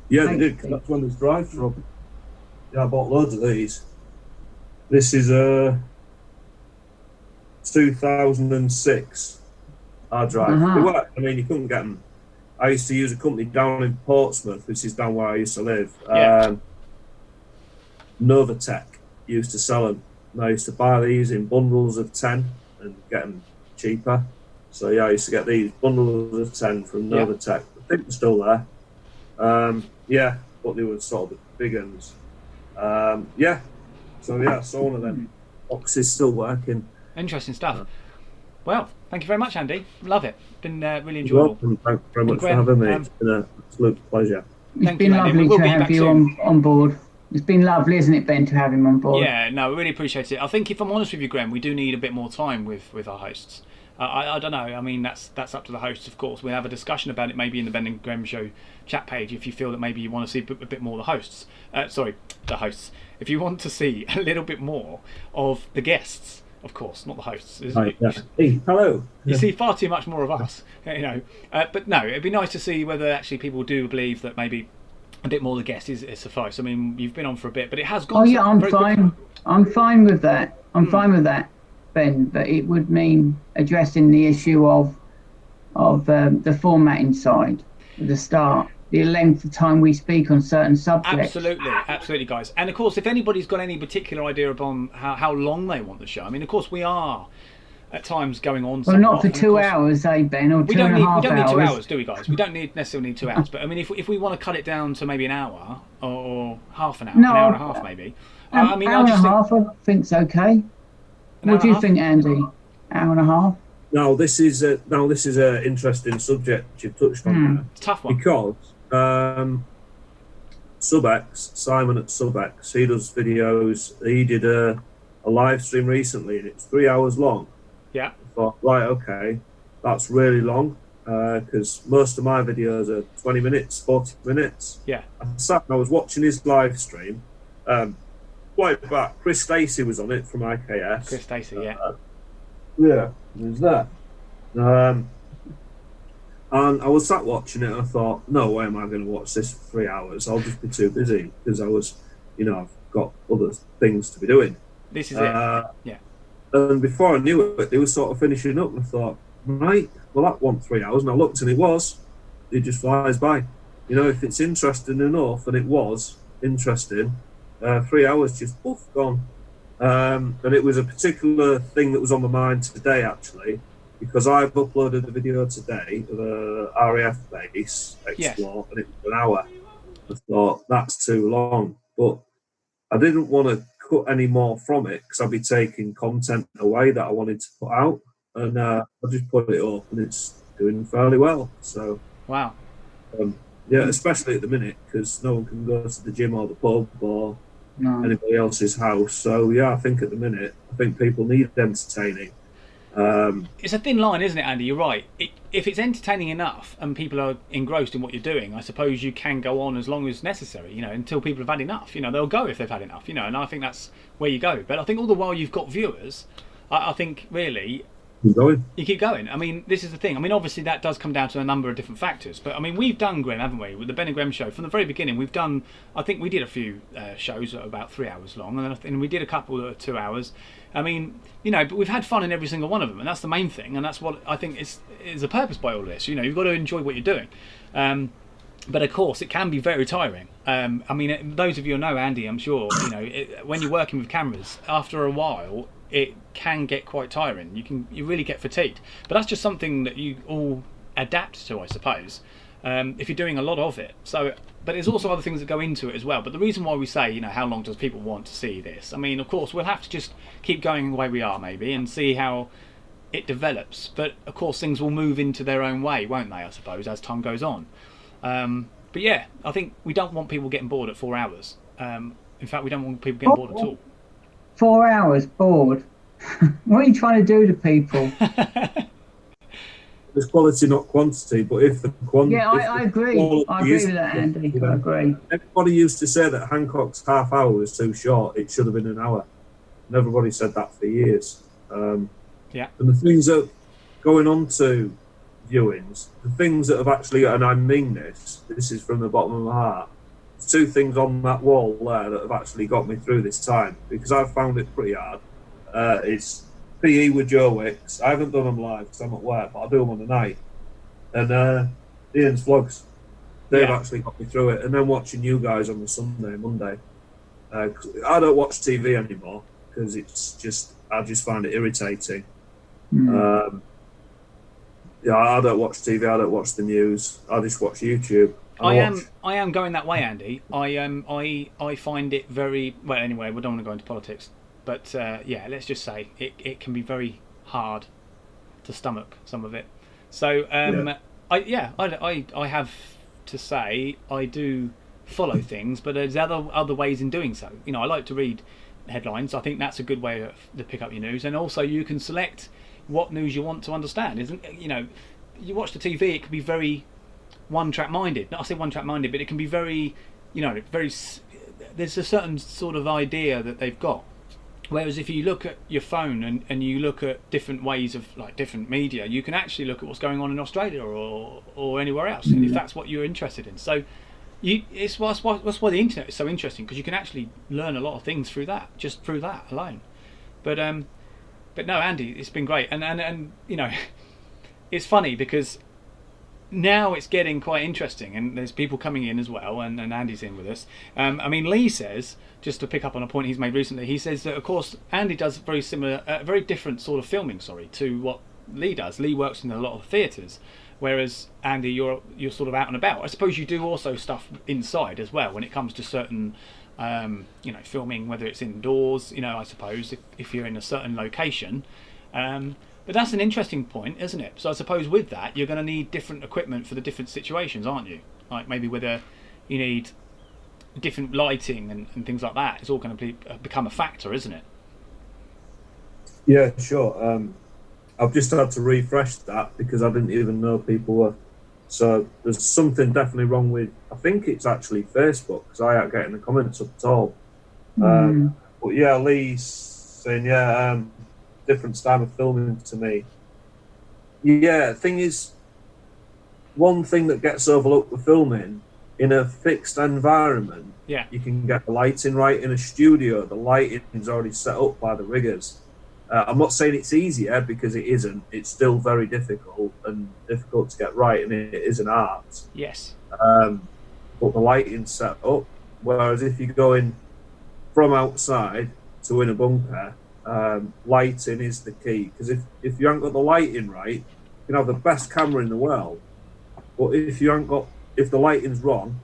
Yeah, they did, 'cause that's when there's drive-through. Yeah, I bought loads of these. This is a 2006 hard drive. They were, I mean, you couldn't get them. I used to use a company down in Portsmouth, which is down where I used to live. Yeah. Novatech used to sell them. And I used to buy these in bundles of 10 and get them cheaper. So yeah, I used to get these bundles of 10 from Novatech. I think they're still there. Yeah, but they were sort of the big ones. Yeah. So yeah, so one of them boxes still working. Interesting stuff. Well, thank you very much, Andy. Love it. Been really enjoyable. Welcome. Thank you very much for having me. It's been an absolute pleasure. It's been lovely to have you on board. It's been lovely, isn't it, Ben, to have him on board? Yeah, no, we really appreciate it. I think, if I'm honest with you, Graham, we do need a bit more time with our hosts. I don't know. I mean, that's up to the hosts, of course. We'll have a discussion about it maybe in the Ben&Grem Show chat page if you feel that maybe you want to see a bit more of the hosts. Sorry, the hosts. If you want to see a little bit more of the guests, of course, not the hosts. Right, yeah. Hey, hello. You see far too much more of us, you know. But no, it'd be nice to see whether actually people do believe that maybe a bit more of the guest is suffice. I mean, you've been on for a bit, but it has gone. Oh yeah, I'm fine. I'm fine with that. I'm fine with that, Ben. But it would mean addressing the issue of the formatting side at the start, the length of time we speak on certain subjects. Absolutely, guys. And of course, if anybody's got any particular idea upon how long they want the show, I mean, of course, we are at times going on. Well, not for 2 hours, eh, Ben, or we 2.5 hours. We don't need 2 hours, do we, guys? We don't necessarily need 2 hours. But I mean, if we want to cut it down to maybe an hour or half an hour, an hour and a half, maybe. I mean, hour and a half, I think's okay. What do you think, Andy? Hour and a half? No, this is an interesting subject you've touched on there. It's a tough one. Because Simon at Subex, he does videos. He did a live stream recently, and it's 3 hours long. Yeah. I thought, right, okay, that's really long, because most of my videos are 20 minutes, 40 minutes. Yeah. I was watching his live stream. Quite back, Chris Stacey was on it from IKS. Chris Stacey, yeah. Yeah, there's that. And I was sat watching it, and I thought, no way am I going to watch this for 3 hours. I'll just be too busy, because I've got other things to be doing. This is it. Yeah. And before I knew it, they were sort of finishing up, and I thought, right, well, that wasn't 3 hours. And I looked, and it just flies by. You know, if it's interesting enough, and it was interesting, 3 hours just poof, gone. And it was a particular thing that was on my mind today, actually, because I've uploaded a video today of a RAF base explore, and it was an hour. I thought, that's too long. But I didn't want to cut any more from it, because I'd be taking content away that I wanted to put out. And I just put it up, and it's doing fairly well. So, wow. Yeah, especially at the minute, because no one can go to the gym or the pub or anybody else's house. So yeah, I think at the minute, people need entertaining. It's a thin line, isn't it, Andy? You're right. If it's entertaining enough and people are engrossed in what you're doing, I suppose you can go on as long as necessary, you know, until people have had enough. You know, they'll go if they've had enough, you know, and I think that's where you go. But I think all the while you've got viewers, I think really you keep going. I mean, this is the thing. I mean, obviously that does come down to a number of different factors. But I mean, we've done, Graham, haven't we, with the Ben&Grem Show from the very beginning. We've done, I think we did a few shows that are about 3 hours long, and we did a couple that are 2 hours. I mean, you know, but we've had fun in every single one of them, and that's the main thing, and that's what I think is the purpose by all this. You know, you've got to enjoy what you're doing. But of course, it can be very tiring. I mean, those of you who know Andy, I'm sure, you know, when you're working with cameras, after a while, it can get quite tiring. You really get fatigued. But that's just something that you all adapt to, I suppose, if you're doing a lot of it. So, but there's also other things that go into it as well. But the reason why we say, you know, how long does people want to see this? I mean, of course, we'll have to just keep going the way we are, maybe, and see how it develops. But of course, things will move into their own way, won't they? I suppose as time goes on. But yeah, I think we don't want people getting bored at 4 hours. In fact, we don't want people getting bored at all. 4 hours bored? What are you trying to do to people? There's quality, not quantity. But if the quantity, I agree. I agree with that, Andy. You know, I agree. Everybody used to say that Hancock's half hour was too short. It should have been an hour. And everybody said that for years. Yeah. And the things that going on to viewings, the things that have actually, and I mean this is from the bottom of my heart, there's two things on that wall there that have actually got me through this time, because I've found it pretty hard. It's PE with Joe Wicks. I haven't done them live because I'm at work, but I'll do them on the night. And Ian's vlogs, they've actually got me through it. And then watching you guys on the Sunday, Monday. I don't watch TV anymore because I just find it irritating. Yeah, I don't watch TV. I don't watch the news. I just watch YouTube. I am going that way, Andy. I find it very well. Anyway, we don't want to go into politics, but yeah, let's just say it can be very hard to stomach some of it. So I have to say I do follow things, but there's other ways in doing so. You know, I like to read headlines. I think that's a good way to pick up your news, and also you can select what news you want to understand. You watch the TV, it can be very one-track minded. Not I say one-track minded, but it can be very, there's a certain sort of idea that they've got. Whereas if you look at your phone and you look at different ways of different media, you can actually look at what's going on in Australia or anywhere else, and if that's what you're interested in. So that's why the internet is so interesting, because you can actually learn a lot of things through that alone. But no, Andy, it's been great, and it's funny because now it's getting quite interesting, and there's people coming in as well, and Andy's in with us. Lee says, just to pick up on a point he's made recently, he says that of course Andy does very similar, very different sort of filming, to what Lee does. Lee works in a lot of theatres, whereas Andy, you're sort of out and about. I suppose you do also stuff inside as well when it comes to certain filming, whether it's indoors, I suppose if you're in a certain location. But that's an interesting point, isn't it? So I suppose with that, you're going to need different equipment for the different situations, aren't you? Like maybe whether you need different lighting and things like that. It's all going to become a factor, isn't it? Yeah, sure. I've just had to refresh that because I didn't even know people were. So there's something definitely wrong with, I think it's actually Facebook, because I ain't getting the comments up at all. But yeah, Lee's saying, different style of filming to me. Yeah, the thing is, one thing that gets overlooked with filming, in a fixed environment, you can get the lighting right. In a studio, the lighting's already set up by the riggers. I'm not saying it's easier, because it isn't. It's still very difficult to get right, and it is an art. Yes. But the lighting's set up. Whereas if you go in from outside to in a bunker, lighting is the key. Because if you haven't got the lighting right, you can have the best camera in the world, but if the lighting's wrong,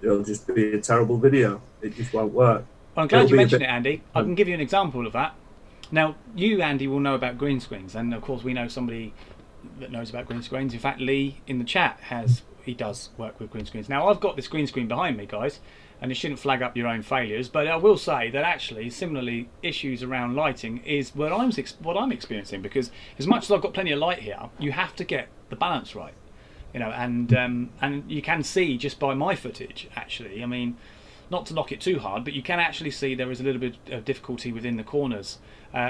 it'll just be a terrible video. It just won't work. Well, I'm glad you mentioned it, Andy. I can give you an example of that. Now, you, Andy, will know about green screens, and of course we know somebody that knows about green screens. In fact, Lee in the chat he does work with green screens. Now, I've got this green screen behind me, guys, and it shouldn't flag up your own failures, but I will say that actually, similarly, issues around lighting is what I'm experiencing, because as much as I've got plenty of light here, you have to get the balance right, and you can see just by my footage, actually, not to knock it too hard, but you can actually see there is a little bit of difficulty within the corners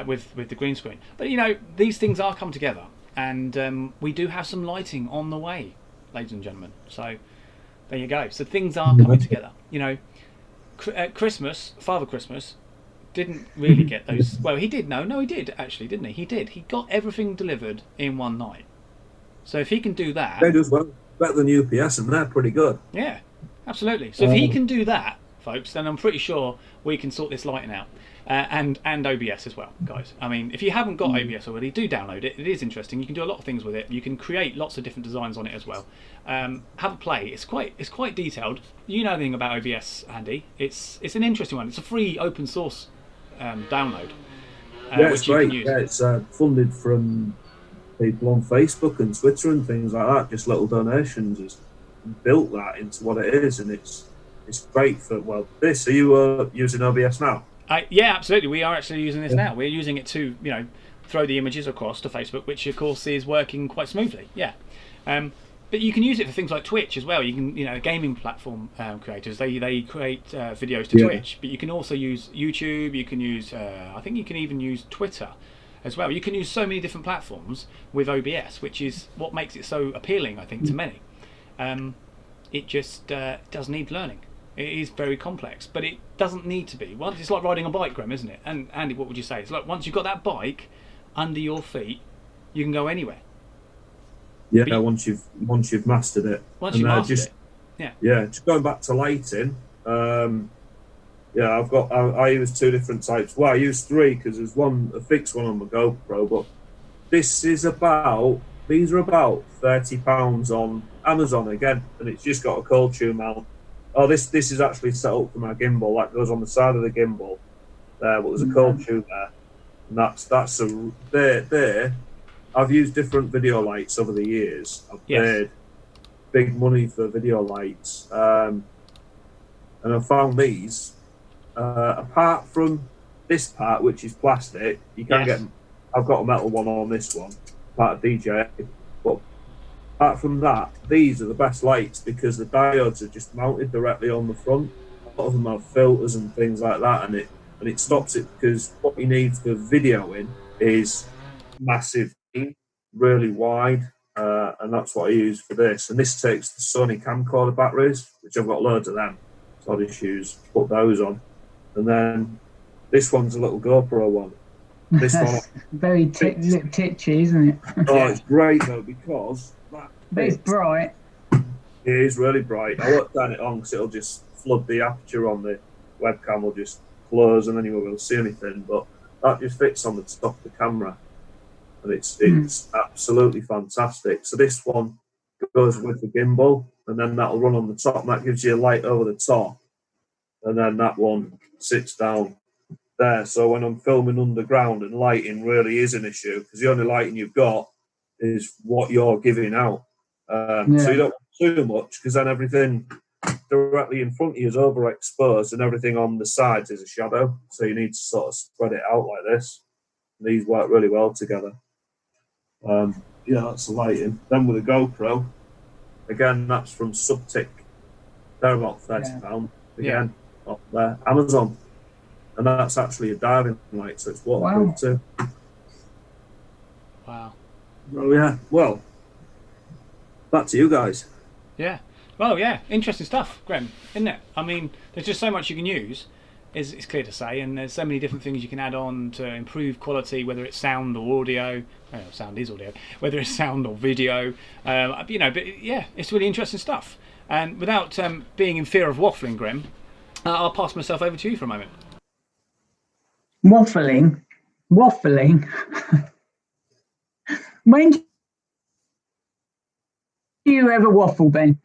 with the green screen. But these things are come together, and we do have some lighting on the way, ladies and gentlemen. So there you go. So things are coming together. Christmas, Father Christmas, didn't really get those. Well, he did. No, he did actually, didn't he? He did. He got everything delivered in one night. So if he can do that, they do as well. Better than UPS, and they're pretty good. Yeah, absolutely. So if he can do that, folks, then I'm pretty sure we can sort this lighting out, and OBS as well, guys. If you haven't got OBS already, do download it. It is interesting. You can do a lot of things with it. You can create lots of different designs on it as well. Have a play. It's quite detailed. You know anything about OBS, Andy? It's an interesting one. It's a free open source download. It's great. It's funded from people on Facebook and Twitter and things like that. Just little donations has built that into what it is, and it's great for this. Are you using OBS now? Yeah, absolutely. We are actually using this now. We're using it to throw the images across to Facebook, which of course is working quite smoothly. Yeah. But you can use it for things like Twitch as well. You can, gaming platform creators, they create videos to Twitch, but you can also use YouTube. You can use, I think you can even use Twitter as well. You can use so many different platforms with OBS, which is what makes it so appealing, I think, to many. It just does need learning. It is very complex, but it doesn't need to be. Once it's like riding a bike, Grem, isn't it? And Andy, what would you say? It's like once you've got that bike under your feet, you can go anywhere. Yeah, once you've mastered it. Once you've mastered it. Yeah. Yeah, just going back to lighting. Yeah, I use 2 different types. Well, I use 3 because there's a fixed one on my GoPro, but these are about £30 on Amazon again, and it's just got a cold tune mount. Oh, this is actually set up for my gimbal. That goes on the side of the gimbal there, but there's a cold tune there, and there. I've used different video lights over the years. I've paid big money for video lights, and I found these. Apart from this part, which is plastic, you can get. I've got a metal one on this one, part of DJ. But apart from that, these are the best lights because the diodes are just mounted directly on the front. A lot of them have filters and things like that, and it stops it because what you need for videoing is massive, really wide, and that's what I use for this. And this takes the Sony camcorder batteries, which I've got loads of them. So I just put those on. And then this one's a little GoPro one. This one very titchy, isn't it? Oh, it's great though because but it's bright. It is really bright. I won't turn it on because it'll just flood the aperture on the webcam. Will just close and then you won't be able to see anything. But that just fits on the top of the camera, and it's absolutely fantastic. So this one goes with the gimbal, and then that'll run on the top. And that gives you a light over the top, and then that one sits down there. So when I'm filming underground and lighting really is an issue because the only lighting you've got is what you're giving out. So you don't want too much because then everything directly in front of you is overexposed and everything on the sides is a shadow. So you need to sort of spread it out like this. And these work really well together. That's the lighting. Then with the GoPro, again, that's from Subtic. They're about £30 again. Up there, Amazon, and that's actually a diving light, so it's waterproof too. Wow. Oh yeah. Well, back to you guys. Yeah. Well, yeah. Interesting stuff, Grem, isn't it? I mean, there's just so much you can use. It's clear to say, and there's so many different things you can add on to improve quality, whether it's sound or audio. Well, sound is audio. Whether it's sound or video, but yeah, it's really interesting stuff. And without being in fear of waffling, Grem, I'll pass myself over to you for a moment. Waffling. When do you ever waffle, Ben?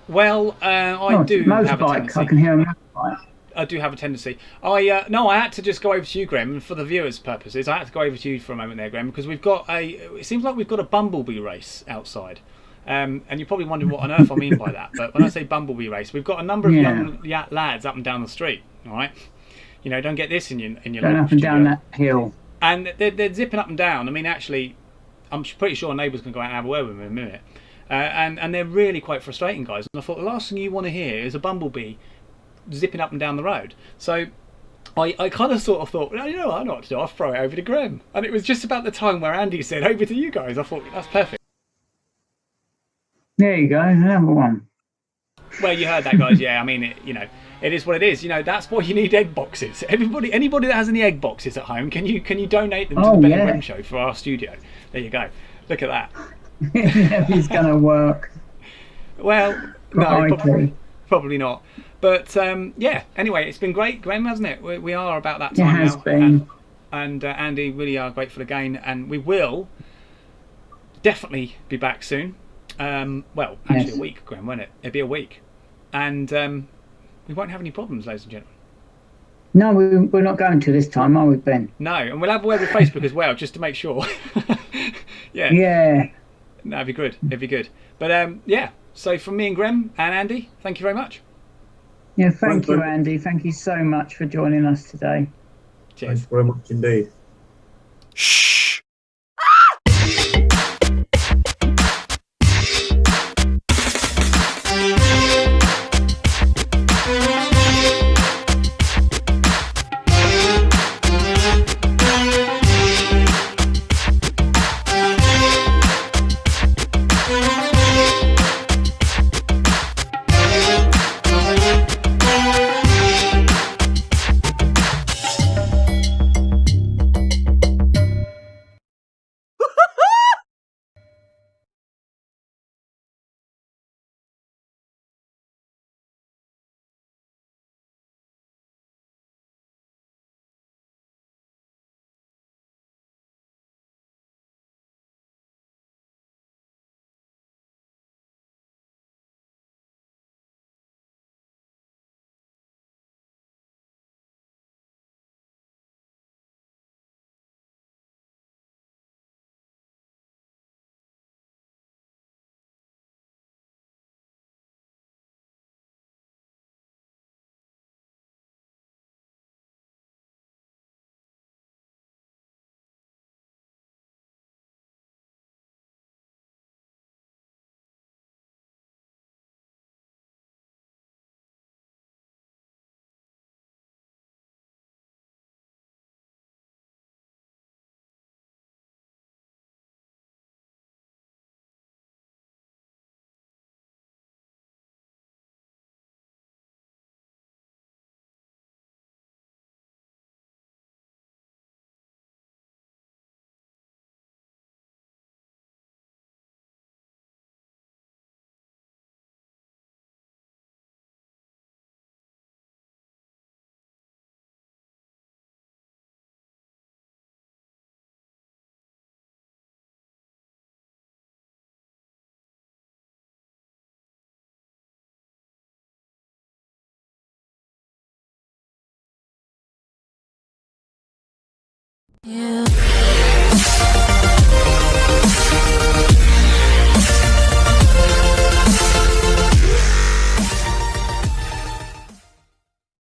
Well, I do have a tendency. I can hear a motorbike. I do have a tendency. I had to just go over to you, Graham, and for the viewers' purposes, I had to go over to you for a moment there, Graham, because it seems like we've got a bumblebee race outside. And you're probably wondering what on earth I mean by that. But when I say bumblebee race, we've got a number of young lads up and down the street. All right, don't get this in your going up and down that hill, and they're zipping up and down. I mean, actually, I'm pretty sure neighbours can go out and have a word with them in a minute. And they're really quite frustrating, guys. And I thought the last thing you want to hear is a bumblebee zipping up and down the road. So I kind of sort of thought, I know what to do. I'll throw it over to Graham. And it was just about the time where Andy said, over to you guys. I thought, that's perfect. There you go, number one. Well, you heard that, guys. Yeah, I mean, it is what it is. That's why you need egg boxes. Anybody that has any egg boxes at home, can you donate them to the Ben&Grem Show for our studio? There you go. Look at that. It's going to work. Well, no, probably not. But anyway, it's been great, Graham, hasn't it? We are about that time now. It has been. And Andy, really are grateful again. And we will definitely be back soon. Well, actually a week, Graham, won't it? It'll be a week. And we won't have any problems, ladies and gentlemen. No, we're not going to this time, are we, Ben? No, and we'll have a word with Facebook as well, just to make sure. Yeah. That'd be good. It'd be good. But so from me and Graham and Andy, thank you very much. Yeah, thank you, Andy. Thank you so much for joining us today. Cheers. Thanks very much indeed. Shh. You